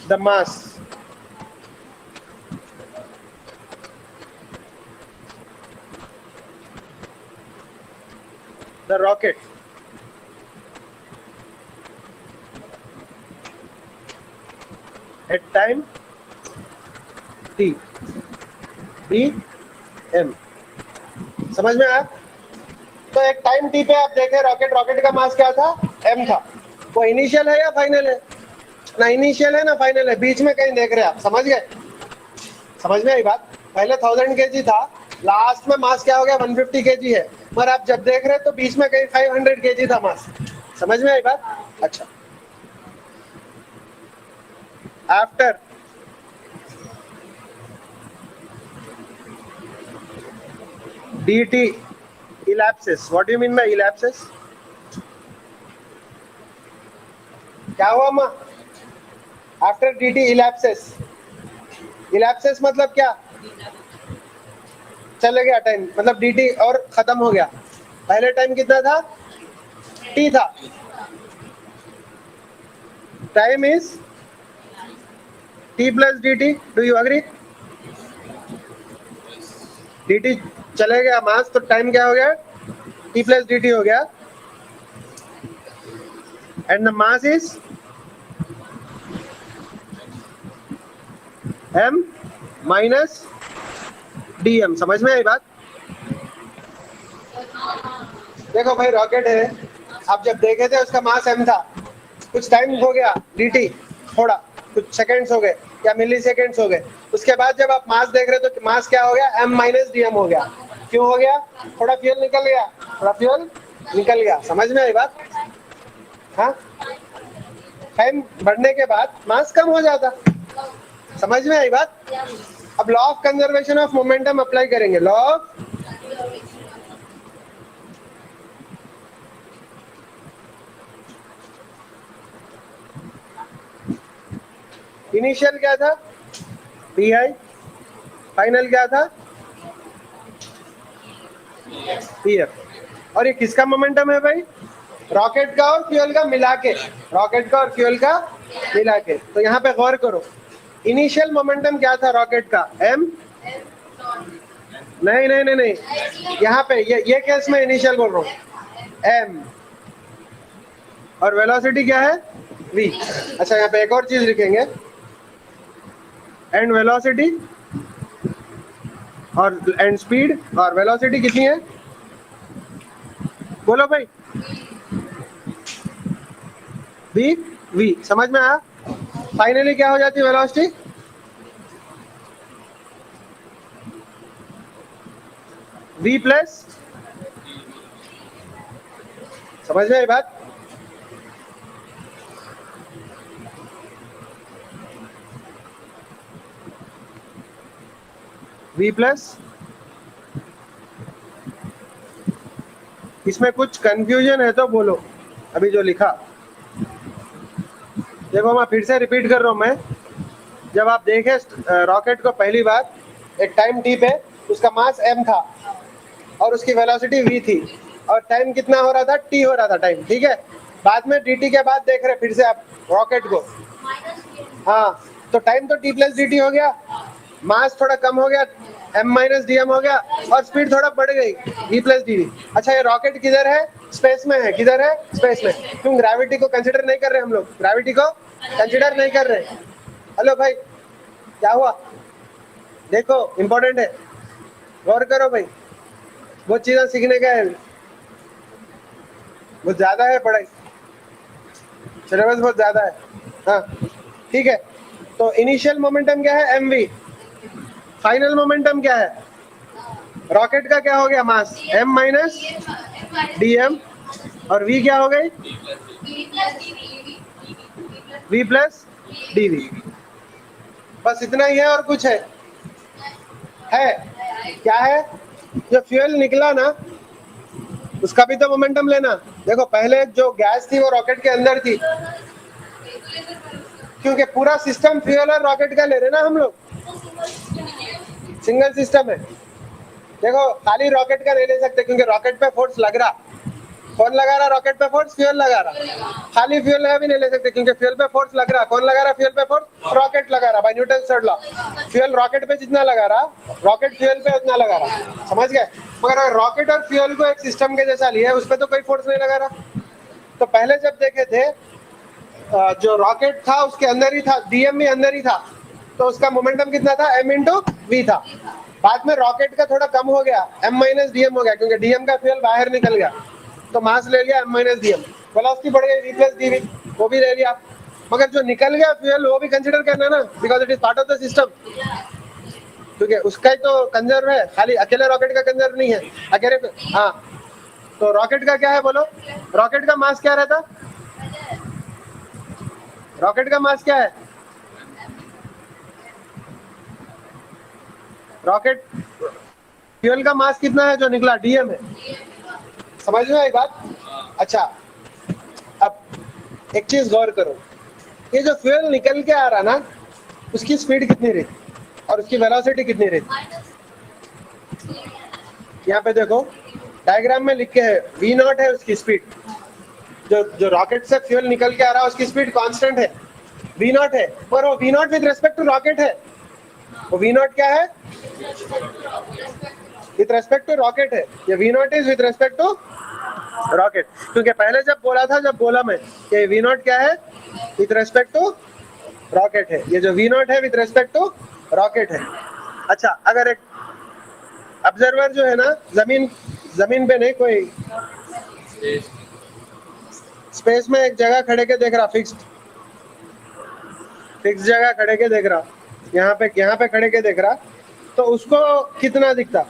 the mass the rocket at time t b m। समझ में आया? तो एक टाइम t पे आप देखें रॉकेट का मास क्या था? m था। वो इनिशियल है या फाइनल है? ना इनिशियल है ना फाइनल है, बीच में कहीं देख रहे हैं आप, समझ गए? समझ में आई बात? पहले 1000 kg था, लास्ट में मास क्या हो गया? 150 kg है, पर आप जब देख रहे हैं तो बीच में कहीं 500 kg था मास। समझ में आई बात? अच्छा, after dt elapses, what do you mean by elapses? क्या हुआ माँ? आफ्टर dt elapses, elapses मतलब क्या? चले गया टाइम, मतलब dt और खत्म हो गया। पहले टाइम कितना था? t था, time is t plus dt। Do you agree? dt चले गया मास, तो टाइम क्या हो गया? t प्लस dt हो गया, and the mass is m minus dm। समझ में आई बात? देखो भाई, रॉकेट है, आप जब देखे थे उसका मास m था, कुछ टाइम हो गया dt, थोड़ा कुछ सेकंड्स हो गए या मिली सेकंड्स हो गए, उसके बाद जब आप मास देख रहे हो तो मास क्या हो गया? m माइनस dm हो गया। क्यों हो गया? थोड़ा फ्यूल निकल गया, समझ में आई बात? हाँ, टाइम बढ़ने के बाद मास कम हो जाता, समझ में आई बात? अब law of conservation of momentum apply करेंगे, लॉ ऑफ इनिशियल क्या था? pi, फाइनल क्या था? pf। और ये किसका मोमेंटम है भाई? रॉकेट का और फ्यूल का मिला के, तो यहाँ पे गौर करो, इनिशियल मोमेंटम क्या था रॉकेट का? m। नहीं, यहाँ पे ये केस में इनिशियल बोल रहा हूँ, m, और वेलोसिटी क्या है? v। अच्छा, यहाँ पे एक और चीज लिखेंगे, एंड वेलोसिटी और एंड स्पीड, और वेलोसिटी कितनी है? बोलो भाई, v। समझ में आया? फाइनली क्या हो जाती है वेलोसिटी? v प्लस, समझ में आई बात? v प्लस, इसमें कुछ कंफ्यूजन है तो बोलो। अभी जो लिखा देखो, मैं फिर से रिपीट कर रहा हूं। मैं जब आप देखे रॉकेट को पहली बार, एक टाइम टी पे उसका मास m था और उसकी वेलोसिटी v थी, और टाइम कितना हो रहा था? t हो रहा था टाइम, ठीक है। बाद में dt के बाद देख रहे फिर से आप रॉकेट को, हाँ, तो टाइम तो t प्लस dt हो गया, मास थोड़ा कम हो गया, m माइनस dm हो गया, और स्पीड थोड़ा बढ़ गई, v प्लस dv। अच्छा, ये रॉकेट किधर है? स्पेस में है। किधर है? स्पेस में। क्यों? ग्रेविटी को कंसिडर नहीं कर रहे हम लोग, ग्रेविटी को कंसिडर नहीं कर रहे। हेलो भाई, क्या हुआ? देखो, इंपॉर्टेंट है, गौर करो भाई, बहुत चीजें सीखने का है, बहुत ज्यादा है पढ़ाई, सिलेबस बहुत ज्यादा है। हाँ, ठीक है। तो इनिशियल मोमेंटम क्या है? mv। फाइनल मोमेंटम क्या है? रॉकेट का क्या हो गया? मास m माइनस dm, और v क्या हो गई? v plus dv। बस इतना ही है, और कुछ है? क्या है? जो फ्यूल निकला ना, उसका भी तो मोमेंटम लेना। देखो, पहले जो गैस थी वो रॉकेट के अंदर थी, क्योंकि पूरा सिस्टम फ्यूल और रॉकेट का ले रहे ना हम लोग, सिंगल सिस्टम है। देखो, खाली रॉकेट का नहीं ले सकते, क्योंकि रॉकेट पे फोर्स लग रहा। कौन लगा रहा रॉकेट पे फोर्स? फ्यूल लगा रहा। खाली फ्यूल भी नहीं ले सकते, क्योंकि फ्यूल पे फोर्स लग रहा। कौन लगा रहा फ्यूल पे फोर्स? रॉकेट लगा रहा, by Newton third law. Fuel rocket पे जितना लगा रहा, रॉकेट फ्यूल पे उतना लगा रहा। समझ गए? मगर अगर रॉकेट और फ्यूल को एक सिस्टम के जैसा लिया, उस पर तो कोई फोर्स नहीं लगा रहा। तो पहले जब देखे थे, जो रॉकेट था उसके अंदर ही था, डीएम भी अंदर ही था, तो उसका मोमेंटम कितना था? m इंटू वी था। बाद में रॉकेट का थोड़ा कम हो गया, m माइनस डीएम हो गया, क्योंकि डीएम का फ्यूल बाहर निकल गया, तो मास ले लिया m माइनस डीएम। वेलोसिटी बढ़ गई, v प्लस डीवी, वो भी ले लिया। मगर जो निकल गया फ्यूल, वो भी कंसिडर करना ना, because it is part of the system, क्योंकि उसका ही तो कंजर्व है, खाली अकेले रॉकेट का कंजर्व नहीं है अकेले। हाँ, तो रॉकेट का क्या है बोलो? रॉकेट का मास क्या रहता? रॉकेट का मास क्या है? रॉकेट फ्यूल का मास कितना है जो निकला? डीएम है। समझ में आई बात? अच्छा, अब एक चीज गौर करो, ये जो फ्यूल निकल के आ रहा ना, उसकी स्पीड कितनी रही और उसकी वेलोसिटी कितनी रही? यहाँ पे देखो, डायग्राम में लिख के है, v नॉट है उसकी स्पीड। जो रॉकेट से फ्यूल निकल के आ रहा है उसकी स्पीड कांस्टेंट है, v नॉट है, पर वो v naught with respect to rocket है। वो v नॉट क्या है? विद रेस्पेक्ट टू रॉकेट है। ये v naught is with respect to rocket, क्योंकि पहले जब बोला मैं कि v नॉट क्या है? विद रेस्पेक्ट टू रॉकेट है। ये जो v नॉट है विद रेस्पेक्ट टू रॉकेट है। अच्छा, अगर एक ऑब्जर्वर जो है ना, जमीन पे नहीं, कोई स्पेस में एक जगह खड़े के देख रहा, फिक्स जगह खड़े के देख रहा, यहाँ पे खड़े के देख रहा, तो उसको कितना दिखता?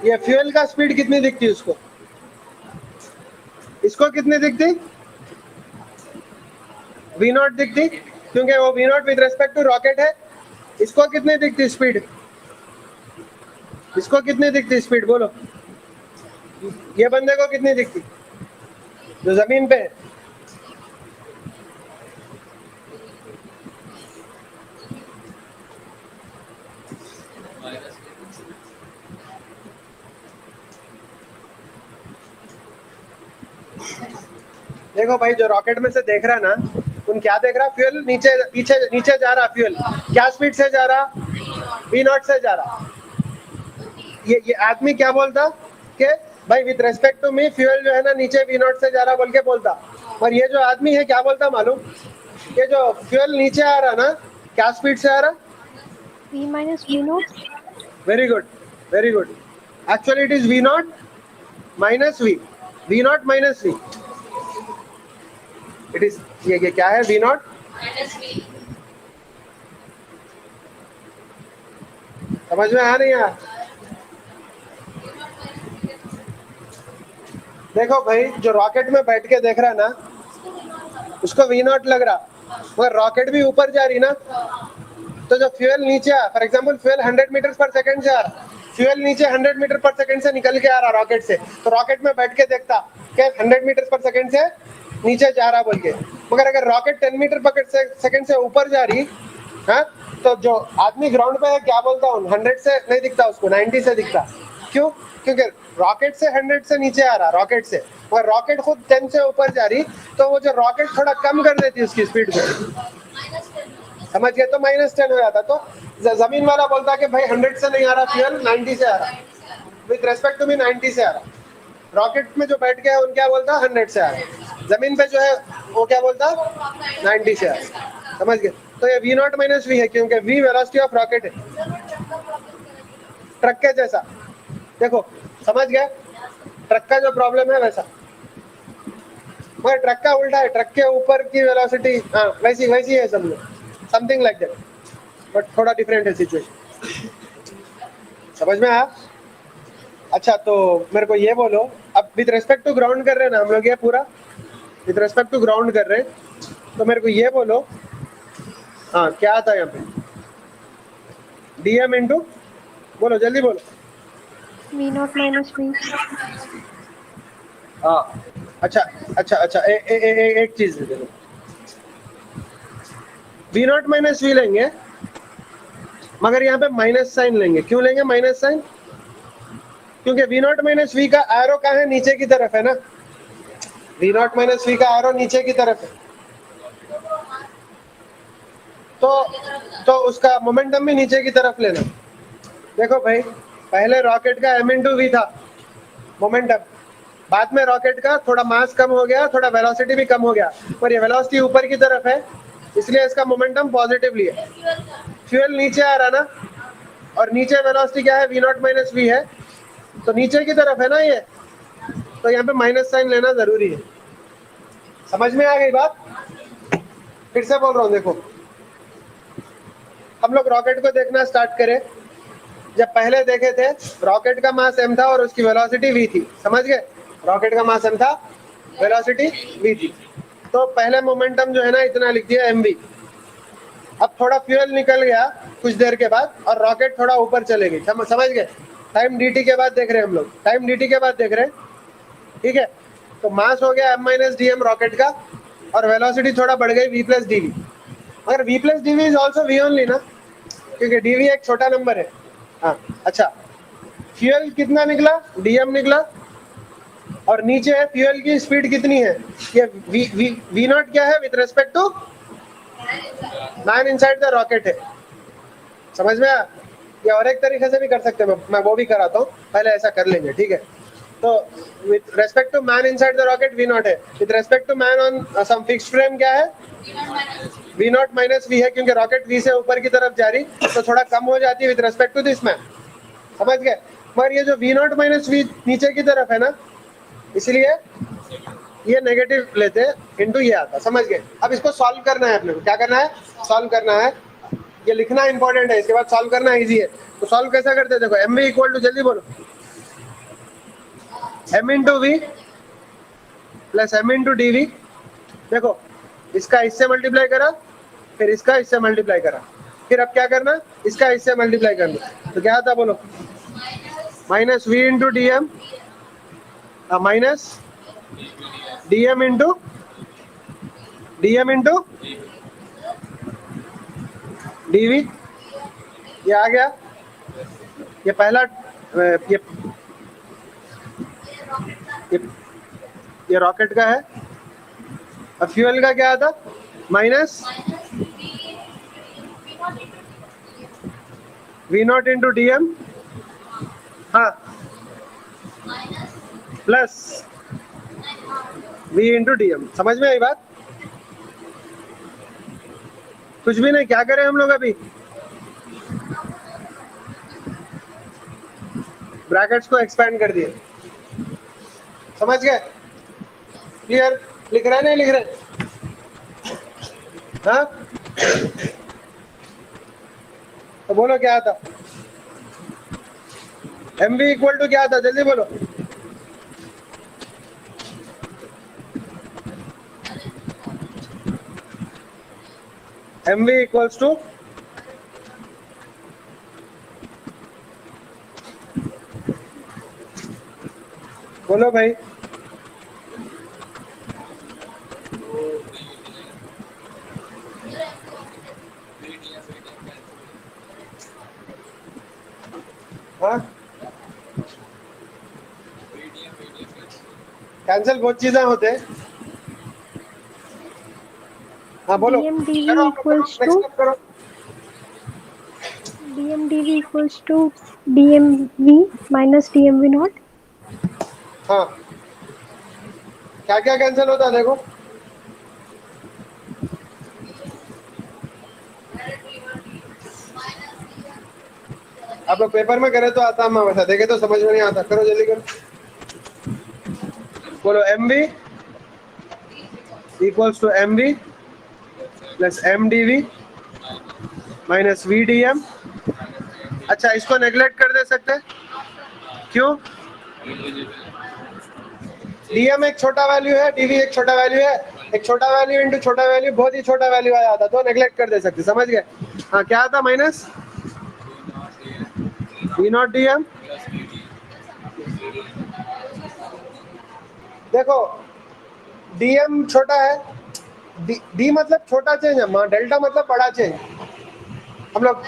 ये फ्यूल का स्पीड कितनी दिखती उसको? इसको कितनी दिखती? v नॉट दिखती, क्योंकि वो v naught with respect to rocket है। इसको कितनी दिखती स्पीड? इसको कितनी दिखती स्पीड बोलो? ये बंदे को कितनी दिखती जो जमीन पे है? देखो भाई, जो रॉकेट में से देख रहा ना, उन क्या देख रहा? फ्यूल नीचे जा रहा। फ्यूल क्या स्पीड से जा रहा? v नॉट से जा रहा। ये आदमी क्या बोलता कि भाई with respect to me fuel जो है ना नीचे v नॉट से जा रहा बोल के बोलता। और ये जो आदमी है क्या बोलता मालूम? ये जो फ्यूल नीचे आ रहा ना, क्या स्पीड से आ रहा? v minus v naught. Very good, very good. Actually it is v not minus v not minus v। It is ये क्या है? v नॉट समझ में आ नहीं आया? देखो भाई, जो रॉकेट में बैठ के देख रहा ना, उसको वी नॉट लग रहा, मगर रॉकेट भी ऊपर जा रही ना, तो जो फ्यूल नीचे आ, फॉर एग्जांपल फ्यूल 100 मीटर पर सेकंड से आ रहा, फ्यूल नीचे 100 मीटर पर सेकंड से निकल के आ रहा रॉकेट से, तो रॉकेट में बैठ के देखता कि 100 मीटर पर सेकंड से नीचे जा रहा बोल के। मगर अगर रॉकेट 10 मीटर पर सेकंड से ऊपर जा रही, हाँ, तो जो आदमी ग्राउंड पे है क्या बोलता हूँ, 100 से नहीं दिखता उसको, 90 से दिखता। क्यों? क्योंकि रॉकेट से 100 से नीचे आ रहा, रॉकेट से, और रॉकेट खुद 10 से ऊपर जा रही, तो वो जो रॉकेट थोड़ा कम कर देती उसकी स्पीड को, समझ गए? तो -10 हो जाता। तो जमीन वाला बोलता कि भाई 100 से नहीं आ रहा फ्यूल, 90 से आ रहा, विद रेस्पेक्ट टू मी 90 से आ रहा। रॉकेट में जो बैठ गया उन क्या बोलता, 100 से आ रहा, जमीन पे जो है वो क्या बोलता, 90 से आ रहा, समझ गए? तो ये V नॉट माइनस वी है, क्योंकि V वेलोसिटी ऑफ रॉकेट है, ट्रक के जैसा। देखो समझ गए, ट्रक का जो प्रॉब्लम है वैसा, मगर ट्रक का उल्टा है, ट्रक के ऊपर की वेलोसिटी, हाँ वैसी वैसी है सब में, समथिंग लाइक दैट, बट थोड़ा डिफरेंट है सिचुएशन। समझ में आया? अच्छा, तो मेरे को ये बोलो, अब विद रेस्पेक्ट टू ग्राउंड कर रहे हैं ना हम लोग, ये पूरा विद रेस्पेक्ट टू ग्राउंड कर रहे हैं, तो मेरे को ये बोलो, हाँ क्या आता है यहाँ पे, dm इंटू, बोलो जल्दी बोलो। V naught minus V. हाँ, अच्छा अच्छा अच्छा, एक चीज दे दो, V नॉट माइनस वी लेंगे, मगर यहाँ पे माइनस साइन लेंगे। क्यों लेंगे माइनस साइन? क्योंकि V नॉट माइनस वी का एरो कहाँ है, नीचे की तरफ है ना, V नॉट माइनस वी का एरो नीचे की तरफ है, तो उसका मोमेंटम भी नीचे की तरफ लेना। देखो भाई, पहले रॉकेट का m इंटू वी था मोमेंटम, बाद में रॉकेट का थोड़ा मास कम हो गया, थोड़ा वेलोसिटी भी कम हो गया, पर ये वेलोसिटी ऊपर की तरफ है, इसलिए इसका मोमेंटम पॉजिटिवली है। फ्यूल नीचे आ रहा ना, और नीचे वेलोसिटी क्या है, V नॉट माइनस वी है, तो नीचे की तरफ है ना ये, तो यहाँ पे माइनस साइन लेना जरूरी है। समझ में आ गई बात? फिर से बोल रहा हूँ, देखो हम लोग रॉकेट को देखना स्टार्ट करें, जब पहले देखे थे रॉकेट का मास m था और उसकी वेलोसिटी v थी, समझ गए? रॉकेट का मास m था, वेलोसिटी v थी, तो पहले मोमेंटम जो है ना इतना लिख दिया mv। अब थोड़ा फ्यूल निकल गया कुछ देर के बाद और रॉकेट थोड़ा ऊपर चले गई, समझ गए? टाइम dt के बाद देख रहे हैं हम लोग, टाइम dt के बाद देख रहे हैं, ठीक है? तो मास हो गया m माइनस dm रॉकेट का, और वेलोसिटी थोड़ा बढ़ गई v प्लस dv, मगर v plus dv is also v only ना, क्योंकि dv एक छोटा नंबर है। हाँ अच्छा, फ्यूल कितना निकला, dm निकला, और नीचे है फ्यूल की स्पीड कितनी है, ये v नॉट क्या है with respect to man inside the rocket है। समझ में आया? ये और एक तरीके से भी कर सकते हैं, मैं वो भी कराता हूँ, पहले ऐसा कर लेंगे, ठीक है? तो with respect to man inside the rocket v not है, with respect to man on some fixed frame क्या है, v नॉट माइनस v है, क्योंकि रॉकेट v से ऊपर की तरफ जा रही तो थोड़ा कम हो जाती है with respect to this man, समझ गए? मगर ये जो v नॉट माइनस वी नीचे की तरफ है ना, इसलिए ये नेगेटिव लेते इंटू ये आता, समझ गए? अब इसको सॉल्व करना है अपने को, क्या करना है, सॉल्व करना है, ये लिखना इंपॉर्टेंट है, इसके बाद सॉल्व करना इजी है। तो सॉल्व कैसा करते हैं, देखो एम वी इक्वल टू, जल्दी बोलो, m into V plus m into D V. देखो इसका इससे मल्टीप्लाई करा, फिर इसका इससे मल्टीप्लाई करा, फिर अब क्या करना, इसका इससे मल्टीप्लाई करना, तो क्या आता बोलो, minus V into D M minus D M into D V. ये आ गया, ये पहला, ये ये रॉकेट का है। अब फ्यूल का क्या आता, minus V not into D M, हाँ, plus V into D M. समझ में आई बात? कुछ भी नहीं, क्या करें हम लोग अभी, ब्रैकेट्स को एक्सपेंड कर दिए, समझ गए? क्लियर? लिख रहे नहीं लिख रहे? हाँ, तो बोलो क्या आता, mv इक्वल टू क्या था, जल्दी बोलो। mv इक्वल्स टू बोलो भाई। हाँ कैंसिल बहुत चीजें होते हैं। हाँ बोलो, DMDV करो equals नेक्स्ट to स्टेप करो। DMDV equals to DMV minus DMV naught. हाँ क्या क्या कैंसिल होता है देखो। आप लोग पेपर में करे तो आता, मैं वैसा देखे तो समझ में नहीं आता। करो जल्दी करो, बोलो mv equals to mv plus mdv minus vdm। अच्छा इसको नेग्लेक्ट कर दे सकते हैं, क्यों? dm एक छोटा वैल्यू है, dv एक छोटा वैल्यू है। एक छोटा वैल्यू इंटू छोटा वैल्यू बहुत ही छोटा वैल्यू आया था, तो नेग्लेक्ट कर दे सकते, समझ गए? हाँ क्या था, माइनस v नॉट dm। देखो dm छोटा है, d मतलब छोटा चेंज है, डेल्टा मतलब बड़ा चेंज। हम लोग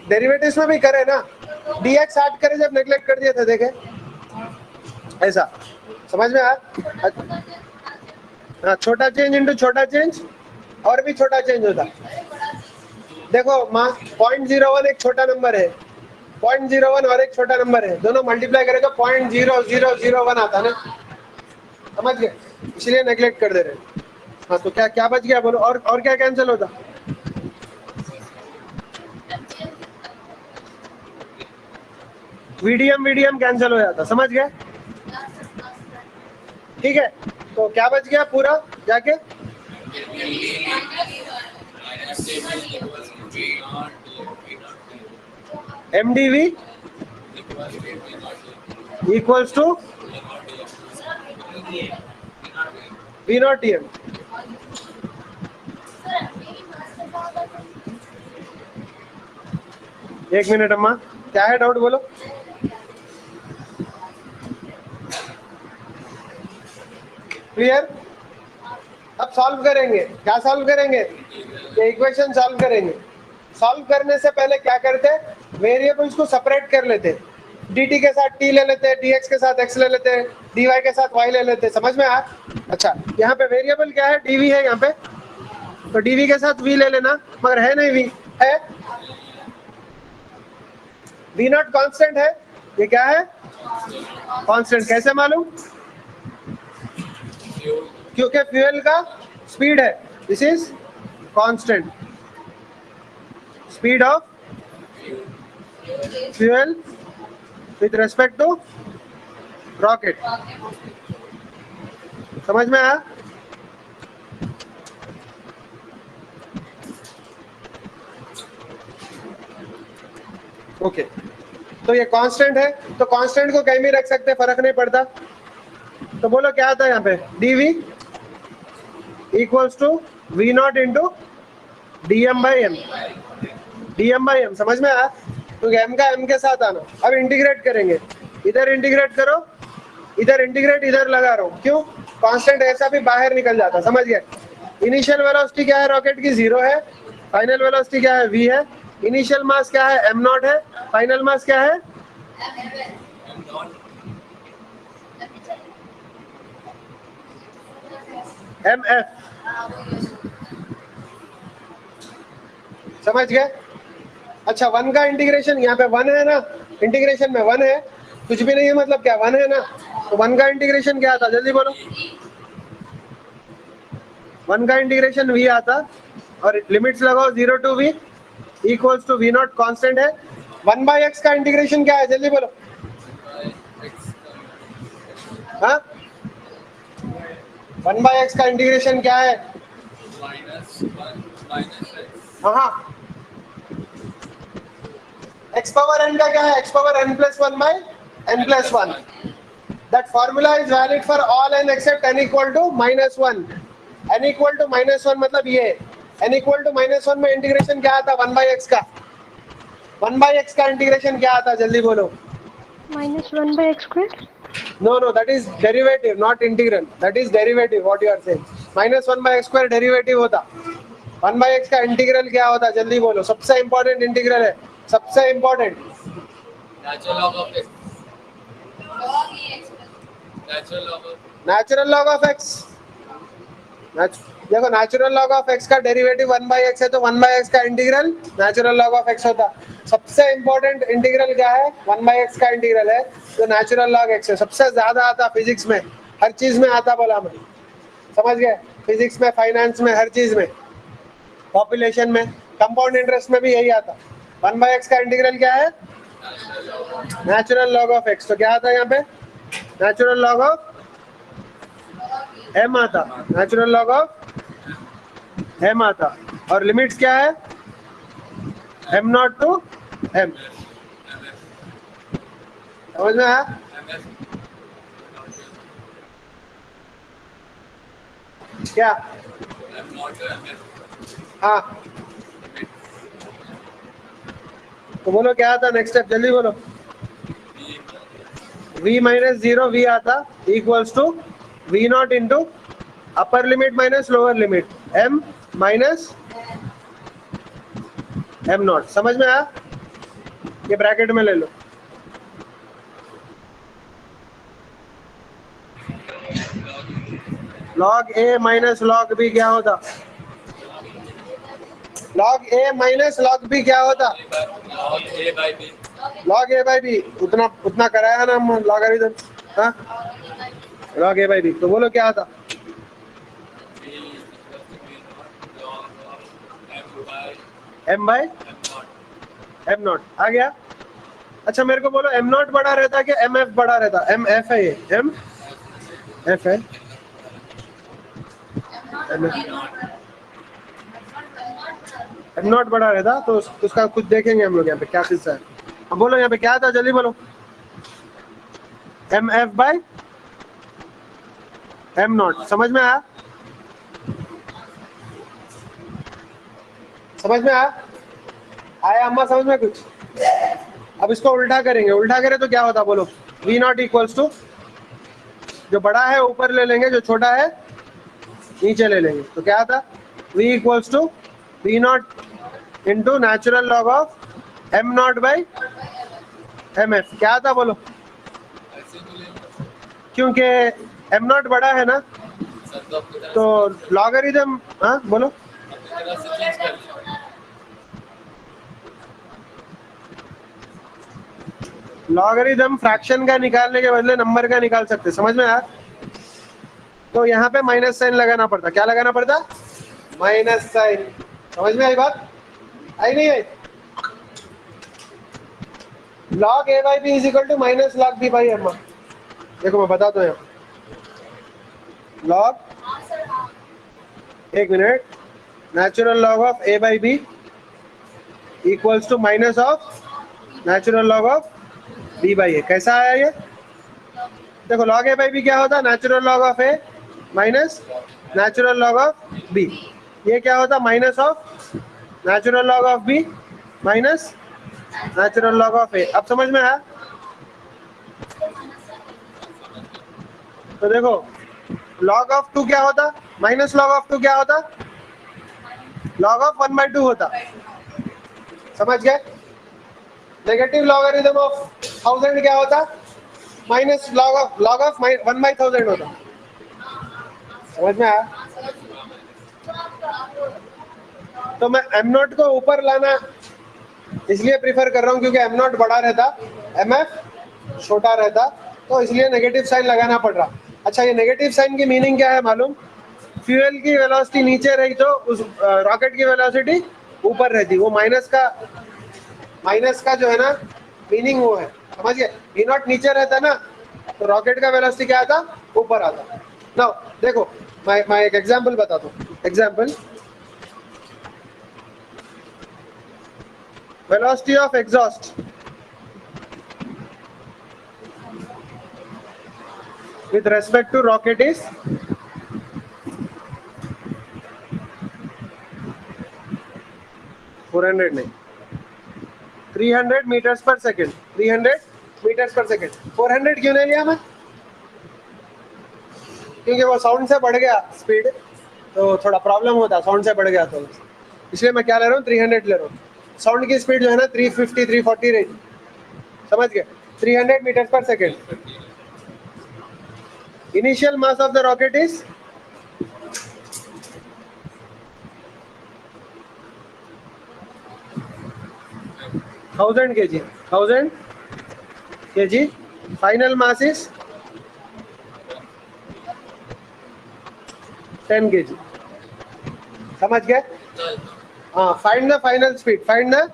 डेरिवेटिव्स में भी करे ना, dx ऐड करे जब नेग्लेक्ट कर दिया था, देखे ऐसा, समझ में आया? हाँ छोटा चेंज इंटू छोटा चेंज, और भी छोटा चेंज होता। देखो माँ 0.01 एक छोटा नंबर है, 0.01 और एक छोटा नंबर है, दोनों मल्टीप्लाई करें तो 0.0001 आता ना, समझ गए? इसलिए नेग्लेक्ट कर दे रहे। हाँ तो क्या क्या बच गया बोलो, और क्या कैंसिल होता? वीडीएम वीडीएम कैंसिल हो जाता, समझ गए? ठीक है, तो क्या बच गया पूरा जाके? mdv equals to v not dm। एक मिनट अम्मा, क्या है डाउट बोलो। क्लियर? अब सॉल्व करेंगे, क्या सॉल्व करेंगे? ये इक्वेशन सॉल्व करेंगे। सॉल्व करने से पहले क्या करते हैं, वेरिएबल्स को सेपरेट कर लेते हैं। dt के साथ t ले लेते हैं, dx के साथ x ले लेते हैं, dy के साथ y ले लेते हैं, समझ में आया? अच्छा यहाँ पे वेरिएबल क्या है, dv है यहाँ पे, तो dv के साथ v ले लेना, मगर है नहीं v, है v नॉट कांस्टेंट है, ये क्या है, कांस्टेंट। कैसे मालूम? क्योंकि फ्यूल का स्पीड है, this is constant, speed of fuel with respect to rocket. समझ में आया? ओके तो ये कांस्टेंट है, तो कांस्टेंट को कहीं भी रख सकते, फर्क नहीं पड़ता। तो बोलो क्या आता है यहाँ पे, dv equals to v naught into dm by m, dm by m, समझ में आया? क्योंकि m का m के साथ आना। अब इंटीग्रेट करेंगे, इधर इंटीग्रेट करो, इधर इंटीग्रेट, इधर लगा रहा हूँ, क्यों? कांस्टेंट ऐसा भी बाहर निकल जाता, समझ गए? इनिशियल वेलोसिटी क्या है रॉकेट की, 0 है। फाइनल वेलोसिटी क्या है, v है। इनिशियल मास क्या है, m नॉट है। फाइनल मास क्या है, mf। समझ गए? अच्छा 1 का इंटीग्रेशन, यहाँ पे 1 है ना, इंटीग्रेशन में 1 है, कुछ भी नहीं है मतलब क्या, 1 है ना, तो 1 का इंटीग्रेशन क्या आता, जल्दी बोलो। 1 का इंटीग्रेशन v आता, और लिमिट्स लगाओ 0 to v equals to v naught constant है। 1 बाई x का इंटीग्रेशन क्या है, जल्दी बोलो। हाँ 1 बाई x का इंटीग्रेशन क्या है, हाँ x पावर n का क्या है, x power n plus 1 by n plus 1. That formula is valid for all n except n equal to minus 1. n equal to minus 1 मतलब ये n equal to minus 1 में integration क्या आता 1 by x का 1 by x का integration क्या आता जल्दी बोलो. -1 by x square. No, that is derivative, not integral. That is derivative. What you are saying? -1 by x square derivative होता. 1 by x का इंटीग्रल क्या होता जल्दी बोलो. सबसे इंपॉर्टेंट इंटीग्रल है. सबसे important. Natural log of x. Natural log of x. देखो नेचुरल लॉग ऑफ x का डेरिवेटिव 1 by x है तो 1 by x का integral natural log of x होता. सबसे इंपॉर्टेंट इंटीग्रल क्या है 1 by x का इंटीग्रल है तो नेचुरल लॉग x है. सबसे ज्यादा आता फिजिक्स में, हर चीज में आता बोला मैं. समझ गए? फिजिक्स में, फाइनेंस में, हर चीज में, पॉपुलेशन में, कंपाउंड इंटरेस्ट में भी यही आता. 1 by x का इंटीग्रल क्या है नेचुरल लॉग ऑफ x. तो क्या आता है यहाँ पे नेचुरल लॉग ऑफ m आता. नेचुरल लॉग ऑफ m आता. और लिमिट्स क्या है m0 टू m. समझ में आया? क्या? हाँ तो बोलो क्या आता नेक्स्ट स्टेप जल्दी बोलो. v माइनस 0 v आता equals to v0 into upper limit minus lower limit m minus m0. समझ में आया? ये ब्रैकेट में ले लो. log a minus log b क्या होता log a minus log b क्या होता log a by b. उतना कराया ना हम लॉगरिथम. हाँ log a by b. तो बोलो क्या आता m by m0 आ गया. अच्छा मेरे को बोलो m0 बड़ा रहता है कि mf बड़ा रहता. mf है ये mf है m0 बड़ा रहता तो उसका कुछ देखेंगे हम लोग यहाँ पे क्या किस्सा है. अब बोलो यहाँ पे क्या था जल्दी बोलो. mf by m0. समझ में आया? समझ में आया? आया अम्मा समझ में कुछ? अब इसको उल्टा करेंगे. उल्टा करें तो क्या होता बोलो. v0 इक्वल्स टू जो बड़ा है ऊपर ले लेंगे, जो छोटा है नीचे ले लेंगे. तो क्या आता v equals to v0 into natural log of m0 by mf. क्या आता बोलो क्योंकि m0 बड़ा है ना तो लॉगरिथम. हाँ बोलो. लॉगरिथम फ्रैक्शन का निकालने के बदले नंबर का निकाल सकते. समझ में आया? तो यहाँ पे माइनस साइन लगाना पड़ता. क्या लगाना पड़ता? Minus sign. समझ में आई बात? आई नहीं आई? log a by b is equal to minus log b by m. देखो मैं बताता हूँ यहाँ. log एक minute natural log of a by b equals to minus of natural log of b by a. कैसा आया ये? देखो log a by b क्या होता natural log of a minus natural log of b. ये क्या होता minus of natural log of b minus natural log of a. अब समझ में आया? तो देखो log ऑफ 2 क्या होता माइनस log ऑफ 2 क्या होता log ऑफ 1/2 होता. समझ गए? नेगेटिव लॉगरिथम ऑफ 1000 क्या होता माइनस log ऑफ 1/1000 होता. समझ में आया? तो मैं m0 को ऊपर लाना इसलिए प्रीफर कर रहा हूँ क्योंकि m0 बड़ा रहता mf छोटा रहता तो इसलिए नेगेटिव साइन लगाना पड़ रहा. अच्छा ये नेगेटिव साइन की मीनिंग क्या है मालूम? फ्यूल की वेलोसिटी नीचे रही तो उस रॉकेट की वेलोसिटी ऊपर रहती. वो माइनस का जो है ना मीनिंग वो है. समझ गए? v0 नीचे रहता ना तो रॉकेट का वेलोसिटी क्या आता ऊपर आता. नाउ देखो मैं एक एग्जांपल बताता हूँ. Example velocity of exhaust with respect to rocket is (400 नहीं, 300 meters per second. 300 meters per second. 400 क्यों नहीं लिया मैं? क्योंकि वो साउंड से बढ़ गया स्पीड, तो थोड़ा प्रॉब्लम होता, साउंड से बढ़ गया तो इसलिए मैं क्या ले रहा हूँ, 300 ले रहा हूँ. साउंड की स्पीड जो है ना 350 340 रहेगी, समझ गए? 300 meters per second. Initial mass of the rocket is 1000 kg. 1000 kg. Final mass is 10 kg. समझ गए? हाँ, find the final speed. Find the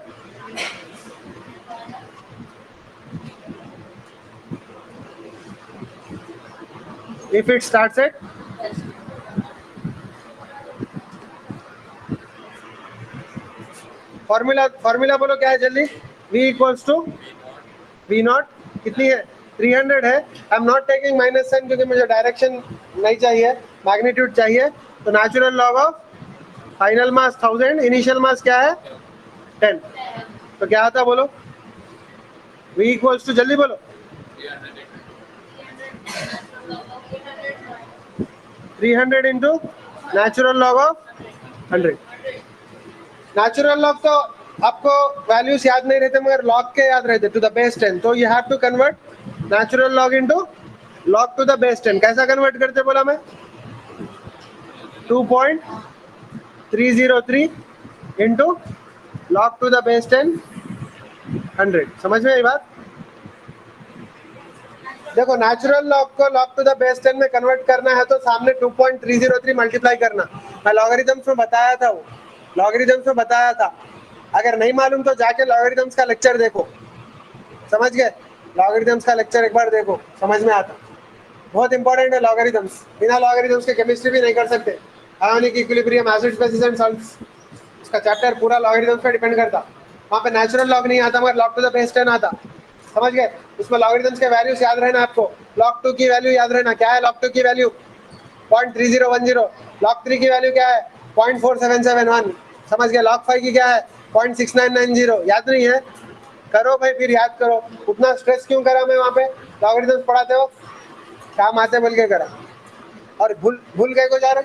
if it starts at formula बोलो क्या है जल्दी. V equals to V not कितनी है, 300 है. I am not taking minus sign क्योंकि मुझे डायरेक्शन नहीं चाहिए, मैग्नीट्यूड चाहिए. तो natural log of final mass 1000, initial mass क्या है 10. तो क्या आता बोलो, V इक्वल्स टू, जल्दी बोलो, 300 into natural log of 100. Natural log तो आपको वैल्यूज याद नहीं रहते मगर लॉग के याद रहते टू द बेस 10. तो you have to convert natural log into log to the base 10. कैसा कन्वर्ट करते बोला मैं, 2.303 into log to the base 10 100. समझ में आई बात? देखो नेचुरल लॉग को लॉग टू द बेस 10 में कन्वर्ट करना है तो सामने 2.303 मल्टीप्लाई करना. मैं लॉगरिथम्स में बताया था, वो लॉगरिथम्स में बताया था. अगर नहीं मालूम तो जाके लॉगरिथम्स का लेक्चर देखो, समझ गए? लॉगरिथम्स का लेक्चर एक बार देखो, समझ में आता. बहुत इंपॉर्टेंट है लॉगरिथम्स. बिना लॉगरिथम्स के केमिस्ट्री भी नहीं कर सकते. Ionic equilibrium, acid basis and salts, उसका चैप्टर पूरा लॉगरिथम्स पे डिपेंड करता. वहाँ पे नेचुरल लॉग नहीं आता मगर लॉग टू द बेस 10 आता, समझ गए? उसमें लॉगरिथम्स के वैल्यूज याद रहना आपको. लॉग 2 की वैल्यू याद रहना. क्या है लॉग 2 की वैल्यू? 0.3010. लॉग 3 की वैल्यू क्या है? 0.4771. समझ गए? लॉग 5 की क्या है? 0.6990. याद नहीं है? करो भाई, फिर याद करो. उतना स्ट्रेस क्यों करा मैं वहाँ पे लॉगरिथम्स पढ़ाते हो? काम आते बोल के करा. और भूल गए को जा रहे.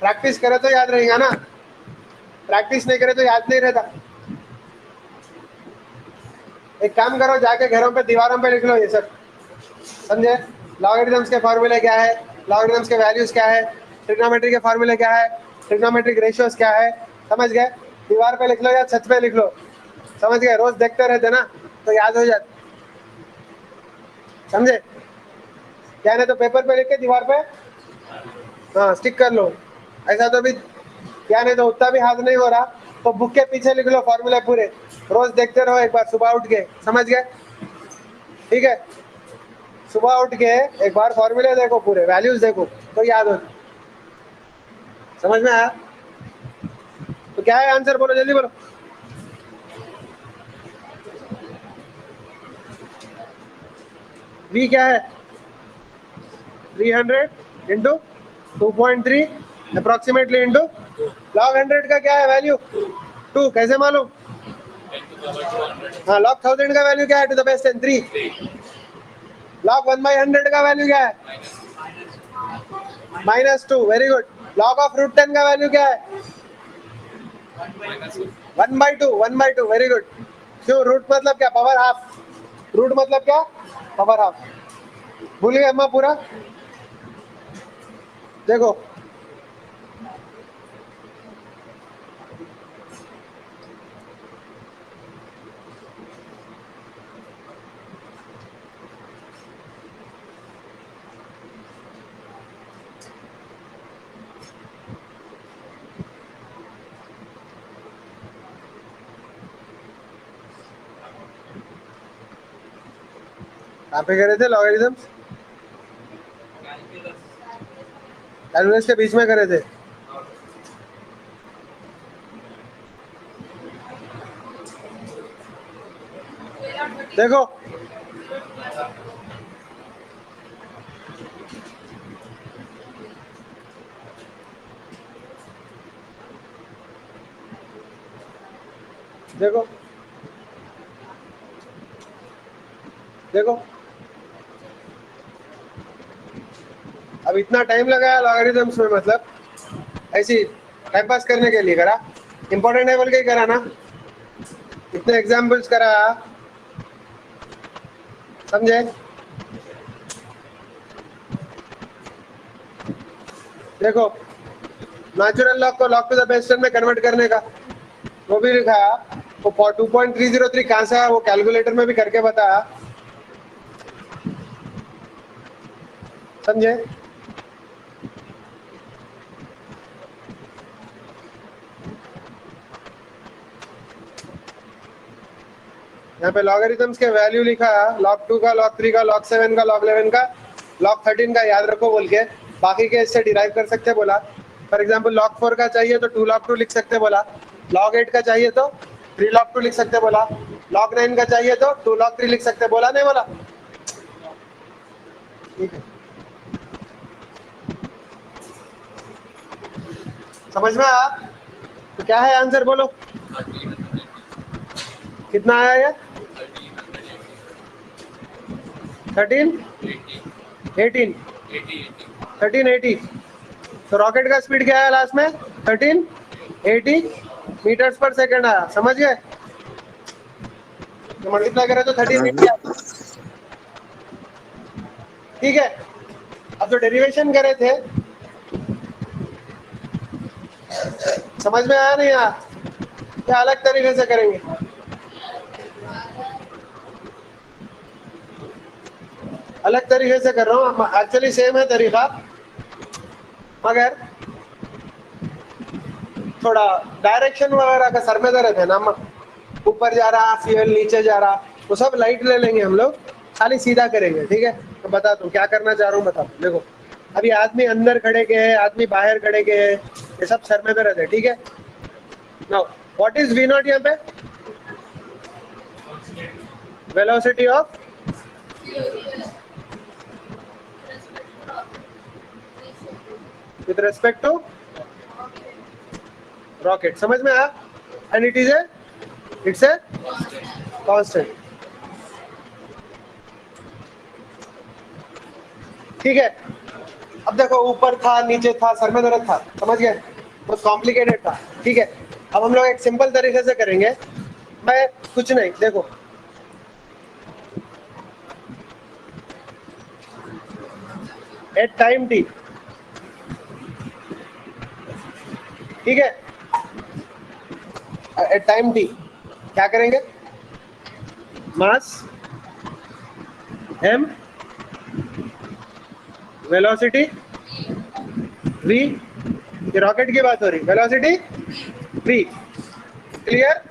प्रैक्टिस करे तो याद रहेगा ना, प्रैक्टिस नहीं करे तो याद नहीं रहता. एक काम करो, जाके घरों पे दीवारों पे लिख लो ये सब, समझे? लॉगरिथम्स के फॉर्मूले क्या है, लॉगरिथम्स के वैल्यूज क्या है, ट्रिग्नोमेट्री के फॉर्मूले क्या है, ट्रिग्नोमेट्रिक रेशियोज क्या है, समझ गए? दीवार पे लिख लो या छत पे लिख लो, समझ गए? रोज देखते रहते ना तो याद हो जाते, समझे? क्या नहीं तो पेपर पे लिख के दीवार पे हाँ स्टिक कर लो. ऐसा तो भी क्या नहीं तो उतना भी हाथ नहीं हो रहा तो बुक के पीछे लिख लो फॉर्मूले पूरे. रोज देखते रहो एक बार सुबह उठ के, समझ गए? ठीक है, सुबह उठ के एक बार फॉर्मूले देखो, पूरे वैल्यूज देखो तो याद हो. समझ में आया? तो क्या है आंसर बोलो, जल्दी बोलो. V क्या है? 300 इंटू 2.3 अप्रोक्सीमेटली इंटू लॉग 100 का क्या है वैल्यू? 2. कैसे मालूम? हाँ, लॉग 1000 का वैल्यू क्या है? To the base 10 3. लॉग 1/100 का वैल्यू क्या है? -2. Very good. Log of root 10 का वैल्यू क्या है? 1/2. 1/2. Very good. क्यों? रूट मतलब क्या? Power half. रूट मतलब क्या? Power half. भूल गए अम्मा पूरा? देखो कहाँ पे करे थे लॉगरिथम्स? कैलकुलस के बीच में करे थे. देखो देखो देखो, अब इतना टाइम लगाया लॉगरिथम्स में, मतलब ऐसी टाइम पास करने के लिए करा, इंपॉर्टेंट है बोल के ही करा ना, इतने एग्जाम्पल्स करा, समझे? देखो नेचुरल लॉग को लॉग टू द बेस 10 में कन्वर्ट करने का वो भी लिखा, वो 2.303 कहाँ से आया वो कैलकुलेटर में भी करके बताया, समझे? यहाँ पे लॉगरिथम्स के वैल्यू लिखा, log 2 का, log 3 का, log 7 का, log 11 का, log 13 का याद रखो बोल के, बाकी के इससे डिराइव कर सकते बोला। फॉर एग्जांपल log 4 का चाहिए तो 2 log 2 लिख सकते बोला, log 8 का चाहिए तो 3 log 2 लिख सकते बोला, log 9 का चाहिए तो 2 log 3 लिख सकते बोला, नहीं बोला? ठीक है, समझ में आया? तो क्या है आंसर बोलो, कितना आया ये? 13 18 1380। तो रॉकेट का स्पीड क्या है लास्ट में? 1380 मीटर्स पर सेकंड आया, समझ गए? तो मल्टीप्लाई करें तो 1380 आया, ठीक है? अब जो डेरिवेशन करे थे समझ में आया नहीं आया? क्या अलग तरीके से करेंगे? अलग तरीके से कर रहा हूँ, एक्चुअली सेम है तरीका, मगर थोड़ा डायरेक्शन वगैरह का सर में दर्द है ना, ऊपर जा रहा फ्यूल, नीचे जा रहा, वो सब लाइट ले लेंगे हम लोग, खाली सीधा करेंगे, ठीक है? तो बता दूं क्या करना चाह रहा हूँ, बता दूं। देखो अभी आदमी अंदर खड़े के है, आदमी बाहर खड़े के है, ये सब सर में दर्द है, ठीक है? Now what is V naught यहाँ पे? Velocity of with respect to rocket, समझ में आया? एंड इट्स ए कांस्टेंट, ठीक है? अब देखो ऊपर था, नीचे था, सर में दर्द था, समझ गए? बहुत कॉम्प्लिकेटेड था, ठीक है? अब हम लोग एक सिंपल तरीके से करेंगे, मैं कुछ नहीं, देखो एट टाइम टी, ठीक है? एट टाइम टी क्या करेंगे? मास m, वेलोसिटी v, ये रॉकेट की बात हो रही, velocity v, clear?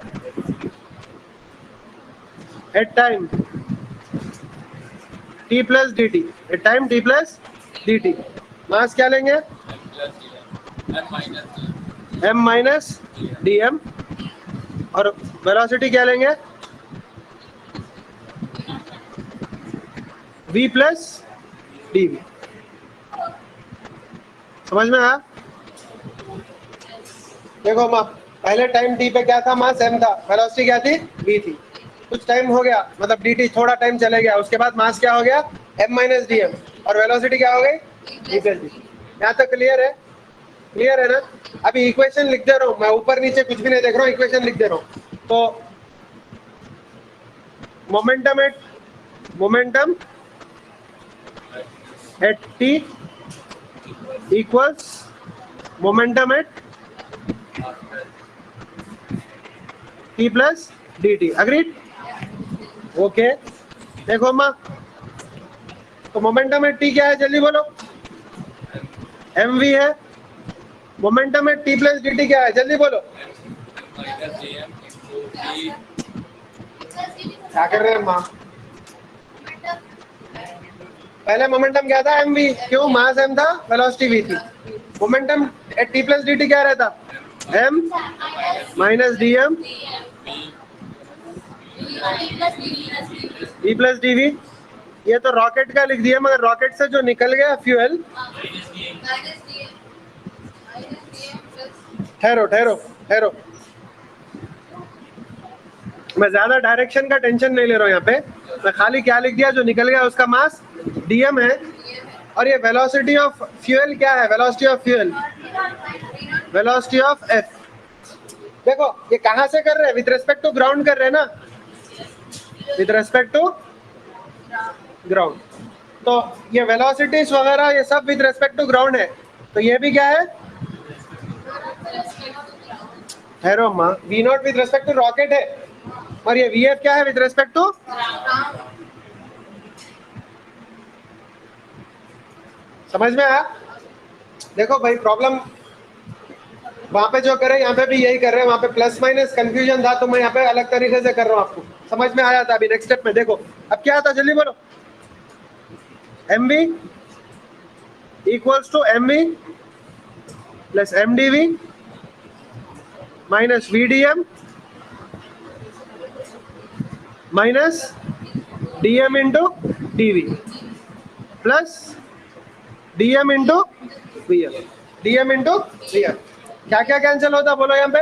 At time t plus D T, at time t plus D T, mass क्या लेंगे? m माइनस डी एम, और वेलोसिटी क्या लेंगे? v प्लस डी वी, समझ में आया? देखो माँ, पहले टाइम t पे क्या था? मास m था, वेलोसिटी क्या थी? v थी, कुछ टाइम हो गया, मतलब dt थोड़ा टाइम चले गया, उसके बाद मास क्या हो गया? m माइनस डी एम, और वेलोसिटी क्या हो गई? v plus D. यहाँ तक क्लियर है? क्लियर है ना? अभी इक्वेशन लिख दे रहा हूँ मैं, ऊपर नीचे कुछ भी नहीं देख रहा हूँ, इक्वेशन लिख दे रहा हूँ। तो momentum at t equals momentum at t plus D T, agreed? Okay, देखो अम्मा, तो मोमेंटम एट t क्या है, जल्दी बोलो? mv है। Momentum at t plus D T क्या है, जल्दी बोलो? क्या कर रहे हैं माँ? पहले मोमेंटम क्या था? mv, क्यों? मास m था, वेलोसिटी v थी। Momentum at t plus D T क्या रहता? m minus D M v plus D V. ये तो रॉकेट का लिख दिया, मगर रॉकेट से जो निकल गया फ्यूल, ठहरो ठहरो ठहरो, मैं ज्यादा डायरेक्शन का टेंशन नहीं ले रहा हूँ यहाँ पे, मैं खाली क्या लिख दिया, जो निकल गया उसका मास dm है, और ये वेलोसिटी ऑफ फ्यूल क्या है, velocity of fuel, velocity of f। देखो ये कहाँ से कर रहे हैं, विद रेस्पेक्ट टू ग्राउंड कर रहे हैं ना, विद रेस्पेक्ट टू ग्राउंड। तो ये वेलोसिटीज वगैरह ये सब विद रेस्पेक्ट टू ग्राउंड है, तो ये भी क्या है, हेरो माँ, V naught with respect to rocket है, और ये वीएफ क्या है विद रेस्पेक्ट टू, समझ में आया। देखो भाई प्रॉब्लम वहां पे जो करे यहाँ पे भी यही कर रहे हैं, वहां पे प्लस माइनस कंफ्यूजन था, तो मैं यहाँ पे अलग तरीके से कर रहा हूँ, आपको समझ में आया था। अभी नेक्स्ट स्टेप में देखो अब क्या था, जल्दी बोलो, mv equals to mv plus mdv minus vdm minus dm into dv plus dm into vf, dm into vf। क्या क्या कैंसिल होता बोलो यहाँ पे,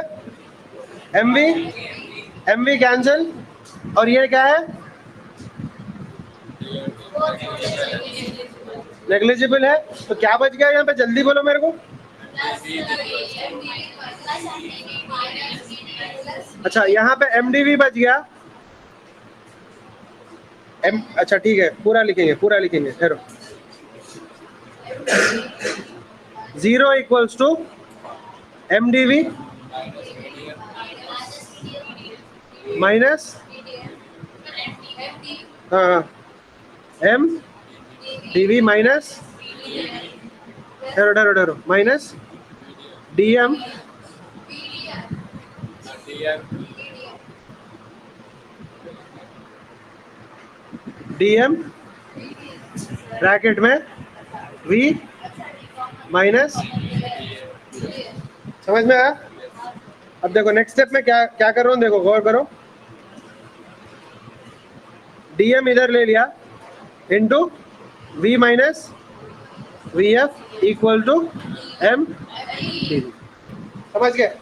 mv कैंसिल, और ये क्या है, नेग्लिजिबल है, तो क्या बच गया यहाँ पे, जल्दी बोलो मेरे को। अच्छा यहाँ पे mdv बच गया, अच्छा ठीक है, पूरा लिखेंगे ठहरो। 0 equals to mdv minus m dv minus ठहरो माइनस dm ब्रैकेट में v माइनस, समझ में आया। अब देखो नेक्स्ट स्टेप में क्या क्या कर रहा हूँ, देखो गौर करो, dm इधर ले लिया into v minus vf equal to m dv, समझ गए।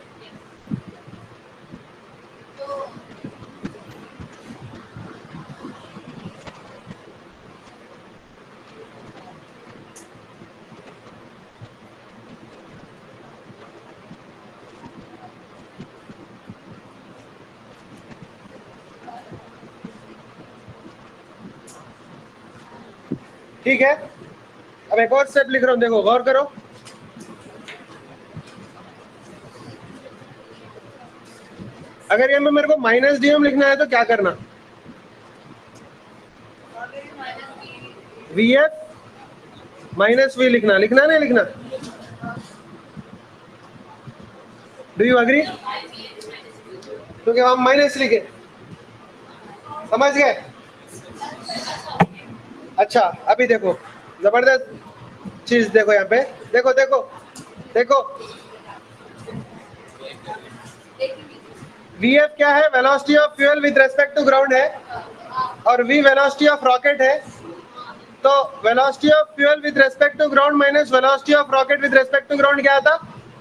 ठीक है, अब एक और स्टेप लिख रहा हूं, देखो गौर करो, अगर ये में मेरे को माइनस डीएम लिखना है तो क्या करना, वी एफ माइनस वी लिखना नहीं लिखना, डू यू अग्री, क्योंकि हम माइनस लिखे, समझ गए। अच्छा अभी देखो जबरदस्त चीज, देखो यहाँ पे देखो वीएफ क्या है, velocity of fuel with respect to ground है, और वी वेलोसिटी ऑफ रॉकेट है, तो velocity of fuel with respect to ground minus velocity of rocket with respect to ground क्या आता,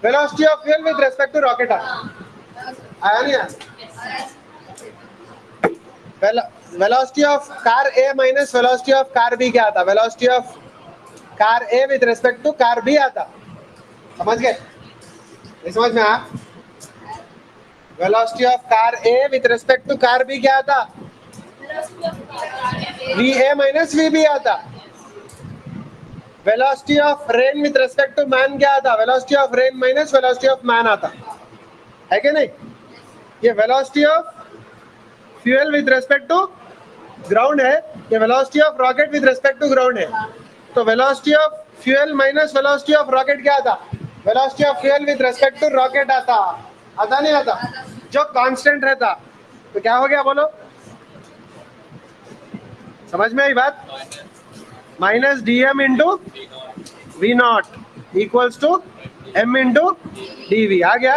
velocity of fuel with respect to rocket आया नहीं आया, velocity of car A minus velocity of car B क्या आता, velocity of car A with respect to car B आता, समझ गए, समझ में आया। Velocity of car A with respect to car B क्या आता, V A minus V B आता। Velocity of rain with respect to man क्या आता, velocity of rain minus velocity of man आता है कि नहीं। ये velocity of fuel with respect to ground है, ये velocity of rocket with respect to ground है, तो velocity of fuel minus velocity of rocket क्या आता, velocity of fuel with respect to rocket आता नहीं आता, जो कांस्टेंट रहता, तो क्या हो गया बोलो, समझ में आई बात, minus D M into V not equals to M into D V आ गया।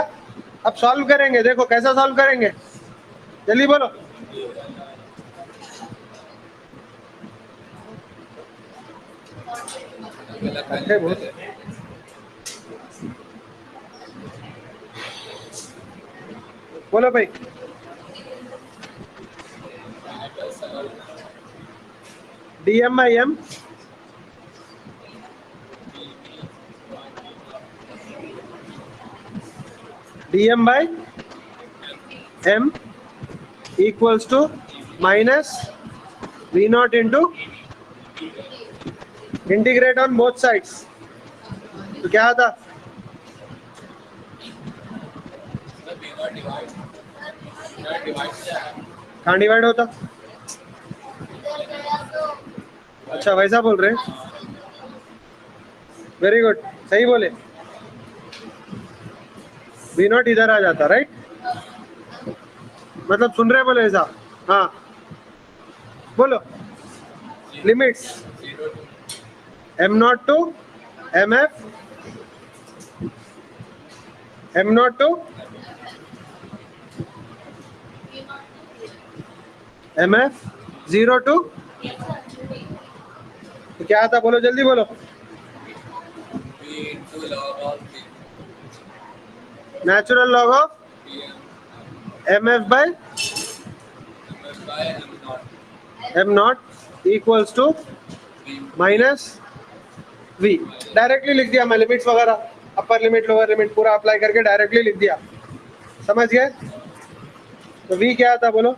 अब सॉल्व करेंगे, देखो कैसा सॉल्व करेंगे, जल्दी बोलो। बोलो भाई, dm by m dm by m equals to minus v naught into integrate on both sides. तो क्या आता? कहाँ डिवाइड होता? अच्छा वैसा बोल रहे हैं, वेरी गुड, सही बोले. वी नॉट इधर आ जाता, राइट? मतलब सुन रहे बोले ऐसा? हाँ बोलो. Limits m naught to mf, m naught to mf, 0 to, तो क्या आता? बोलो जल्दी बोलो. Natural log of mf by m naught equals to minus v. Directly लिख दिया मैं, लिमिट्स वगैरह, अपर लिमिट लोअर लिमिट पूरा अप्लाई करके डायरेक्टली लिख दिया. समझ गए? तो v क्या आता बोलो.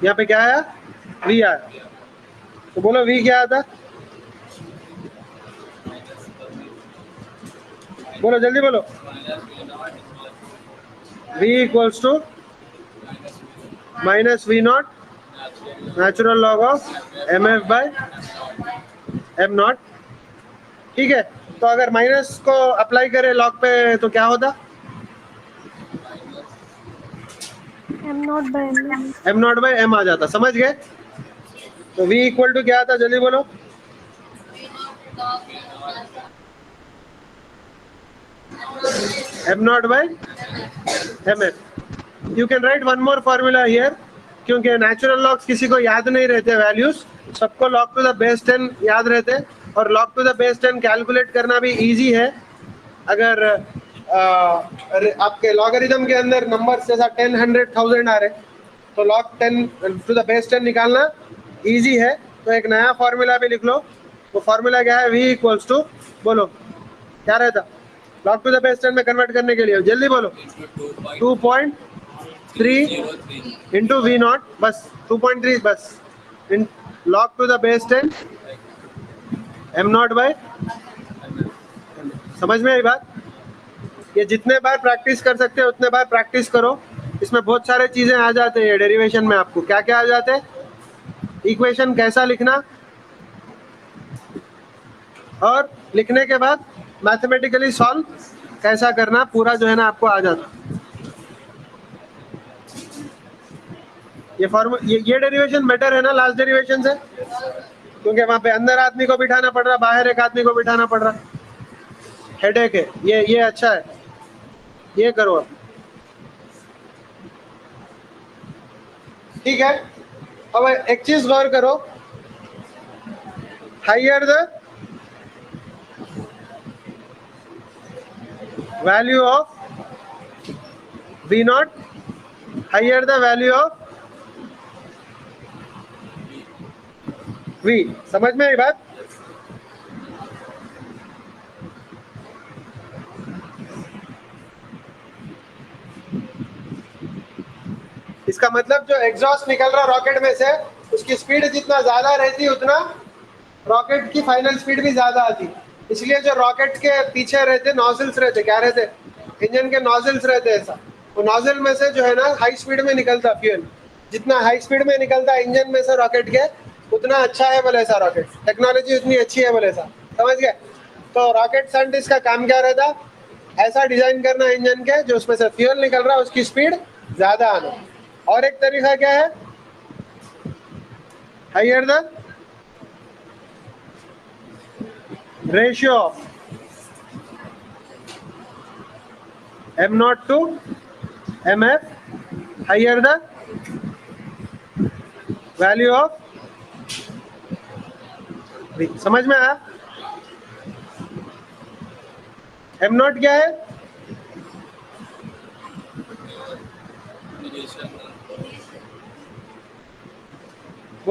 यहाँ पे क्या आया? v आया. तो बोलो v क्या आता? बोलो जल्दी बोलो. v equals to minus v naught natural log of mf by m naught. ठीक है, तो अगर माइनस को अप्लाई करें लॉग पे तो क्या होता? m naught by m. m naught by m आ जाता. समझ गए? तो v इक्वल टू क्या आता? जल्दी बोलो. m naught by mf. You can write one more formula here, क्योंकि नेचुरल लॉग्स किसी को याद नहीं रहते वैल्यूज, सबको लॉग टू द बेस 10 याद रहते, और log to the base 10 calculate करना भी इजी है. अगर आपके लॉगरिथम के अंदर नंबर्स जैसा 10, 100, 1000 आ रहे, तो लॉग 10 टू द बेस 10 निकालना इजी है. तो एक नया फॉर्मूला भी लिख लो. वो फॉर्मूला क्या है? v इक्वल्स टू, बोलो क्या रहता लॉग टू द बेस 10 में कन्वर्ट करने के लिए? जल्दी बोलो. 2.3 इंटू वी नॉट, बस 2.3 बस, log to the base 10 m naught by. समझ में आई बात? ये जितने बार प्रैक्टिस कर सकते हो उतने बार प्रैक्टिस करो. इसमें बहुत सारे चीजें आ जाते हैं डेरिवेशन में. आपको क्या क्या आ जाते हैं? इक्वेशन कैसा लिखना, और लिखने के बाद मैथमेटिकली सॉल्व कैसा करना, पूरा जो है ना आपको आ जाता. ये डेरिवेशन बेटर है ना लास्ट डेरिवेशन से, क्योंकि वहां पे अंदर आदमी को बिठाना पड़ रहा, बाहर एक आदमी को बिठाना पड़ रहा, हेडेक है. ये अच्छा है, ये करो आप. ठीक है, अब एक चीज गौर करो, higher the value of v naught, higher the value of v. समझ में आई बात? इसका मतलब जो एग्जॉस्ट निकल रहा रॉकेट में से, उसकी स्पीड जितना ज्यादा रहती उतना रॉकेट की फाइनल स्पीड भी ज्यादा आती. इसलिए जो रॉकेट के पीछे रहते नॉजल्स रहते, क्या रहते? इंजन के नॉजल्स रहते. ऐसा वो नॉजल में से जो है ना हाई स्पीड में निकलता फ्यूल. जितना हाई स्पीड में निकलता इंजन में से रॉकेट के, उतना अच्छा है बोले ऐसा. रॉकेट टेक्नोलॉजी उतनी अच्छी है बोले ऐसा. समझ गए? तो रॉकेट साइंटिस्ट का काम क्या रहता? ऐसा डिजाइन करना इंजन के जो उसमें से फ्यूल निकल रहा उसकी स्पीड ज्यादा आना. और एक तरीका क्या है? Higher the ratio of m naught to mf, higher the value of v. समझ में आया? m नॉट क्या है?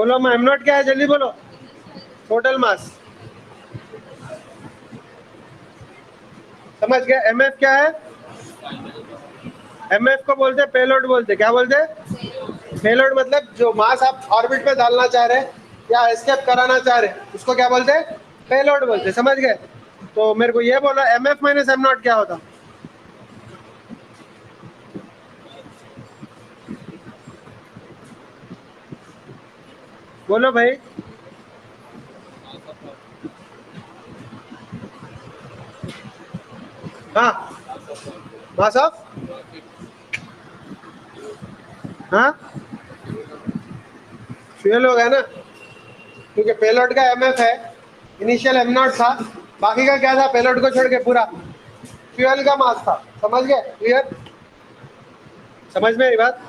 बोलो मैं एम नॉट क्या है, जल्दी बोलो। Total mass. समझ गया। एम एफ क्या है? एम एफ को बोलते हैं पेलोड बोलते हैं। क्या बोलते हैं? पेलोड। मतलब जो मास आप ऑर्बिट पे डालना चाह रहे हैं या एस्केप कराना चाह रहे हैं उसको क्या बोलते हैं? पेलोड बोलते हैं। समझ गए? तो मेरे को ये बोला M F minus M naught क्या होता? बोलो भाई। हाँ, मास ऑफ, हाँ फ्यूल होगा ना, क्योंकि पेलोड का एम एफ है, इनिशियल एम नॉट था, बाकी का क्या था? पेलोड को छोड़ के पूरा फ्यूल का मास था। समझ गए? क्लियर? समझ में आई बात?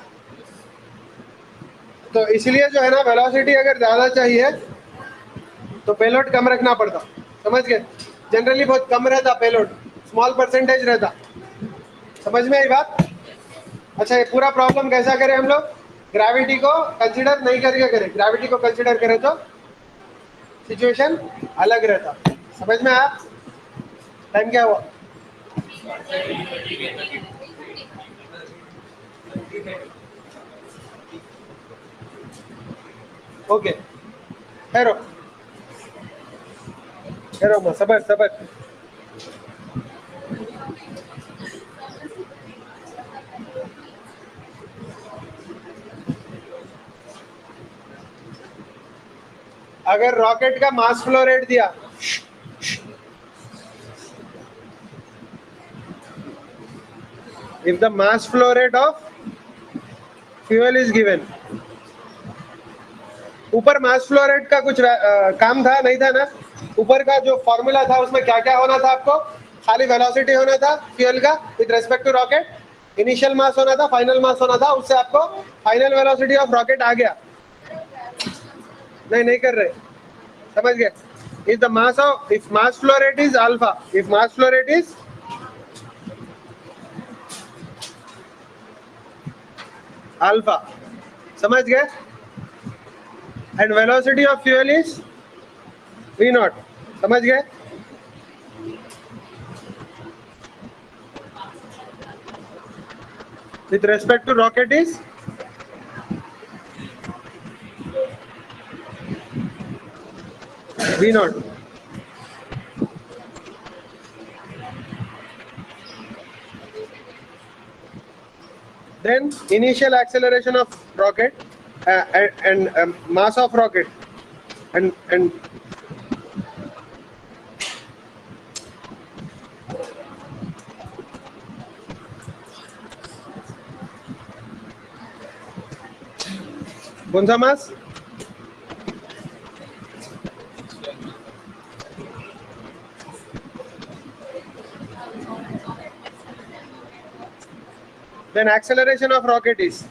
तो इसलिए जो है ना, वेलोसिटी अगर ज़्यादा चाहिए तो पेलोड कम रखना पड़ता। समझ गए? जनरली बहुत कम रहता पेलोड, स्मॉल परसेंटेज रहता। समझ में आई बात? अच्छा, ये पूरा प्रॉब्लम कैसा करें हम लोग? ग्रेविटी को कंसीडर नहीं करके करें। ग्रेविटी को कंसीडर करें तो सिचुएशन अलग रहता। समझ में आया? टाइम क्या हुआ? ओके, हेरो हेरो सबर सबर। अगर रॉकेट का मास फ्लो रेट दिया, if the mass flow rate of fuel is given, ऊपर मास फ्लो रेट का कुछ काम था नहीं था ना? ऊपर का जो फॉर्मूला था उसमें क्या क्या होना था आपको? खाली वेलोसिटी होना था फ्यूल का with respect to rocket, initial mass होना था, फाइनल मास होना था, उससे आपको फाइनल वेलोसिटी ऑफ रॉकेट आ गया। नहीं कर रहे। समझ गए? If the mass of, if mass flow rate is alpha, if mass flow rate is alpha, समझ गए? And velocity of fuel is V not. समझ गए? with respect to rocket is v naught. Then initial acceleration of rocket and mass of rocket and कौन सा मास? Then acceleration of rocket is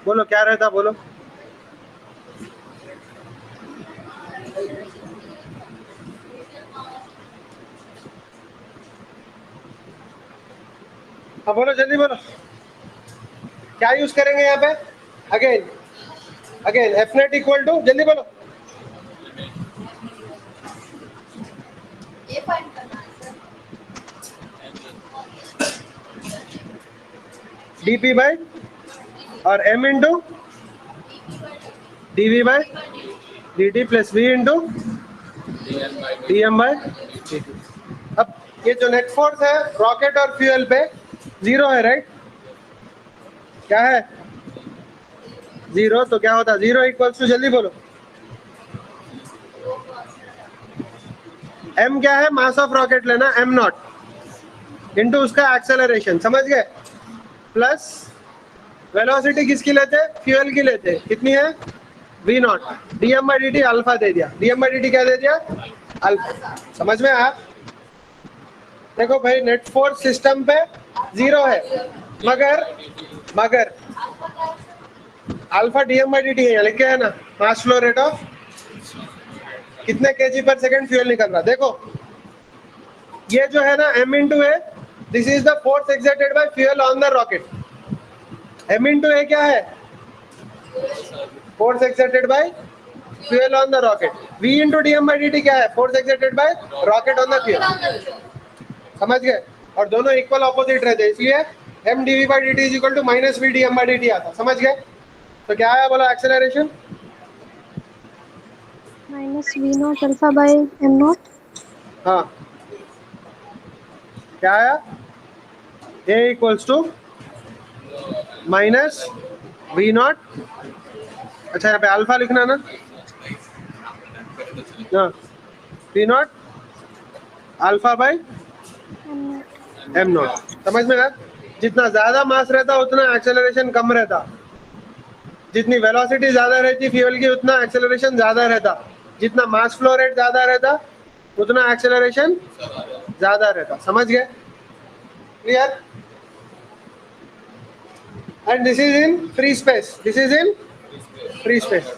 बोलो क्या रहता? बोलो। हाँ बोलो, जल्दी बोलो। क्या यूज करेंगे यहाँ पे? Again F net equal to, जल्दी बोलो। dp बाय और m into dv by dt plus v into dm by dt। अब ये जो नेट फोर्स है रॉकेट और फ्यूल पे जीरो है, राइट? क्या है? जीरो। तो क्या होता? जीरो इक्वल्स टू, जल्दी बोलो। m क्या है? मास ऑफ रॉकेट लेना, m नॉट इंटू उसका एक्सेलरेशन। समझ गए? प्लस वेलोसिटी किसकी लेते? फ्यूल की लेते। कितनी है? v not. dm by dt alpha दे दिया। dm बाई dt क्या दे दिया? अल्फा। समझ में आया? देखो भाई, नेट फोर्स सिस्टम पे जीरो है, मगर alpha DM by D T है, यहाँ लिख के है ना, मास फ्लो रेट ऑफ कितने केजी पर सेकंड फ्यूल निकल रहा। देखो ये जो है ना m into A, this is the force exerted by fuel on the rocket. m into A क्या है? Force exerted by fuel on the rocket. v into D M by D T क्या है? Force exerted bye rocket on the fuel. समझ गए? और दोनों equal opposite रहते हैं, इसलिए m dv by dt is equal to minus v dm by dt आता। समझ गए? तो क्या आया बोला acceleration? Minus V not alpha by M naught. हाँ क्या आया? a equals to minus V naught, अच्छा यहाँ पे अल्फा लिखना ना, हाँ V not alpha by M naught. समझ में आया? जितना ज्यादा मास रहता उतना एक्सेलरेशन कम रहता, जितनी वेलोसिटी ज्यादा रहती फ्यूल की उतना एक्सेलरेशन ज्यादा रहता, जितना मास फ्लो रेट ज्यादा रहता उतना एक्सेलरेशन ज्यादा रहता। समझ गए? Clear? And this is in free space, this is in free space,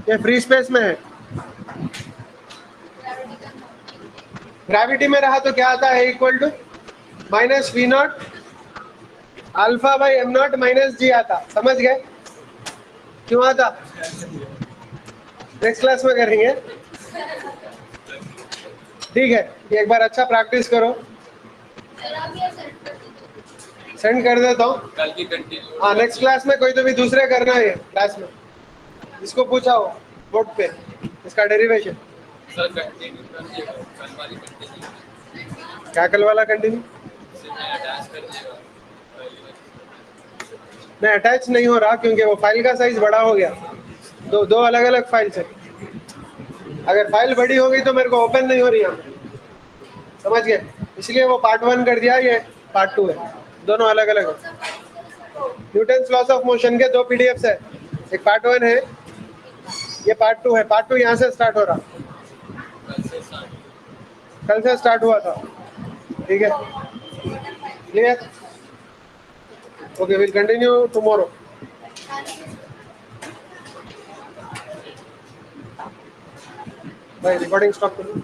ये फ्री स्पेस में है। ग्रेविटी में रहा तो क्या आता है? Equal to minus V not alpha by M not minus G आता। समझ गए? क्यों आता? नेक्स्ट क्लास में करेंगे, ठीक है? एक बार अच्छा प्रैक्टिस करो, सेंड कर देता हूँ। कल की कंटिन्यू। हाँ नेक्स्ट क्लास में कोई तो भी दूसरे करना है क्लास में, इसको पूछा हो बोर्ड पे इसका डेरिवेशन। सर कंटिन्यू कर दिएगा, कल वाली कंटिन्यू। क्या कल वाला कंटिन्यू? मैं अटैच कर दिएगा। मैं अटैच नहीं हो रहा क्योंकि वो फाइल का साइज बड़ा हो गया, दो अलग अलग फाइल्स है। अगर फाइल बड़ी होगी तो मेरे को ओपन नहीं हो रही यहाँ पे। समझ गए? इसलिए वो पार्ट 1 कर दिया, ये पार्ट 2 है, दोनों अलग अलग है। न्यूटन्स लॉस ऑफ मोशन के 2 पीडीएफ्स है, एक पार्ट 1 है, ये पार्ट 2 है। पार्ट 2 यहाँ से स्टार्ट हो रहा, कल से स्टार्ट हुआ था, ठीक है? Clear? Okay, will continue tomorrow. भाई रिकॉर्डिंग स्टॉप करो।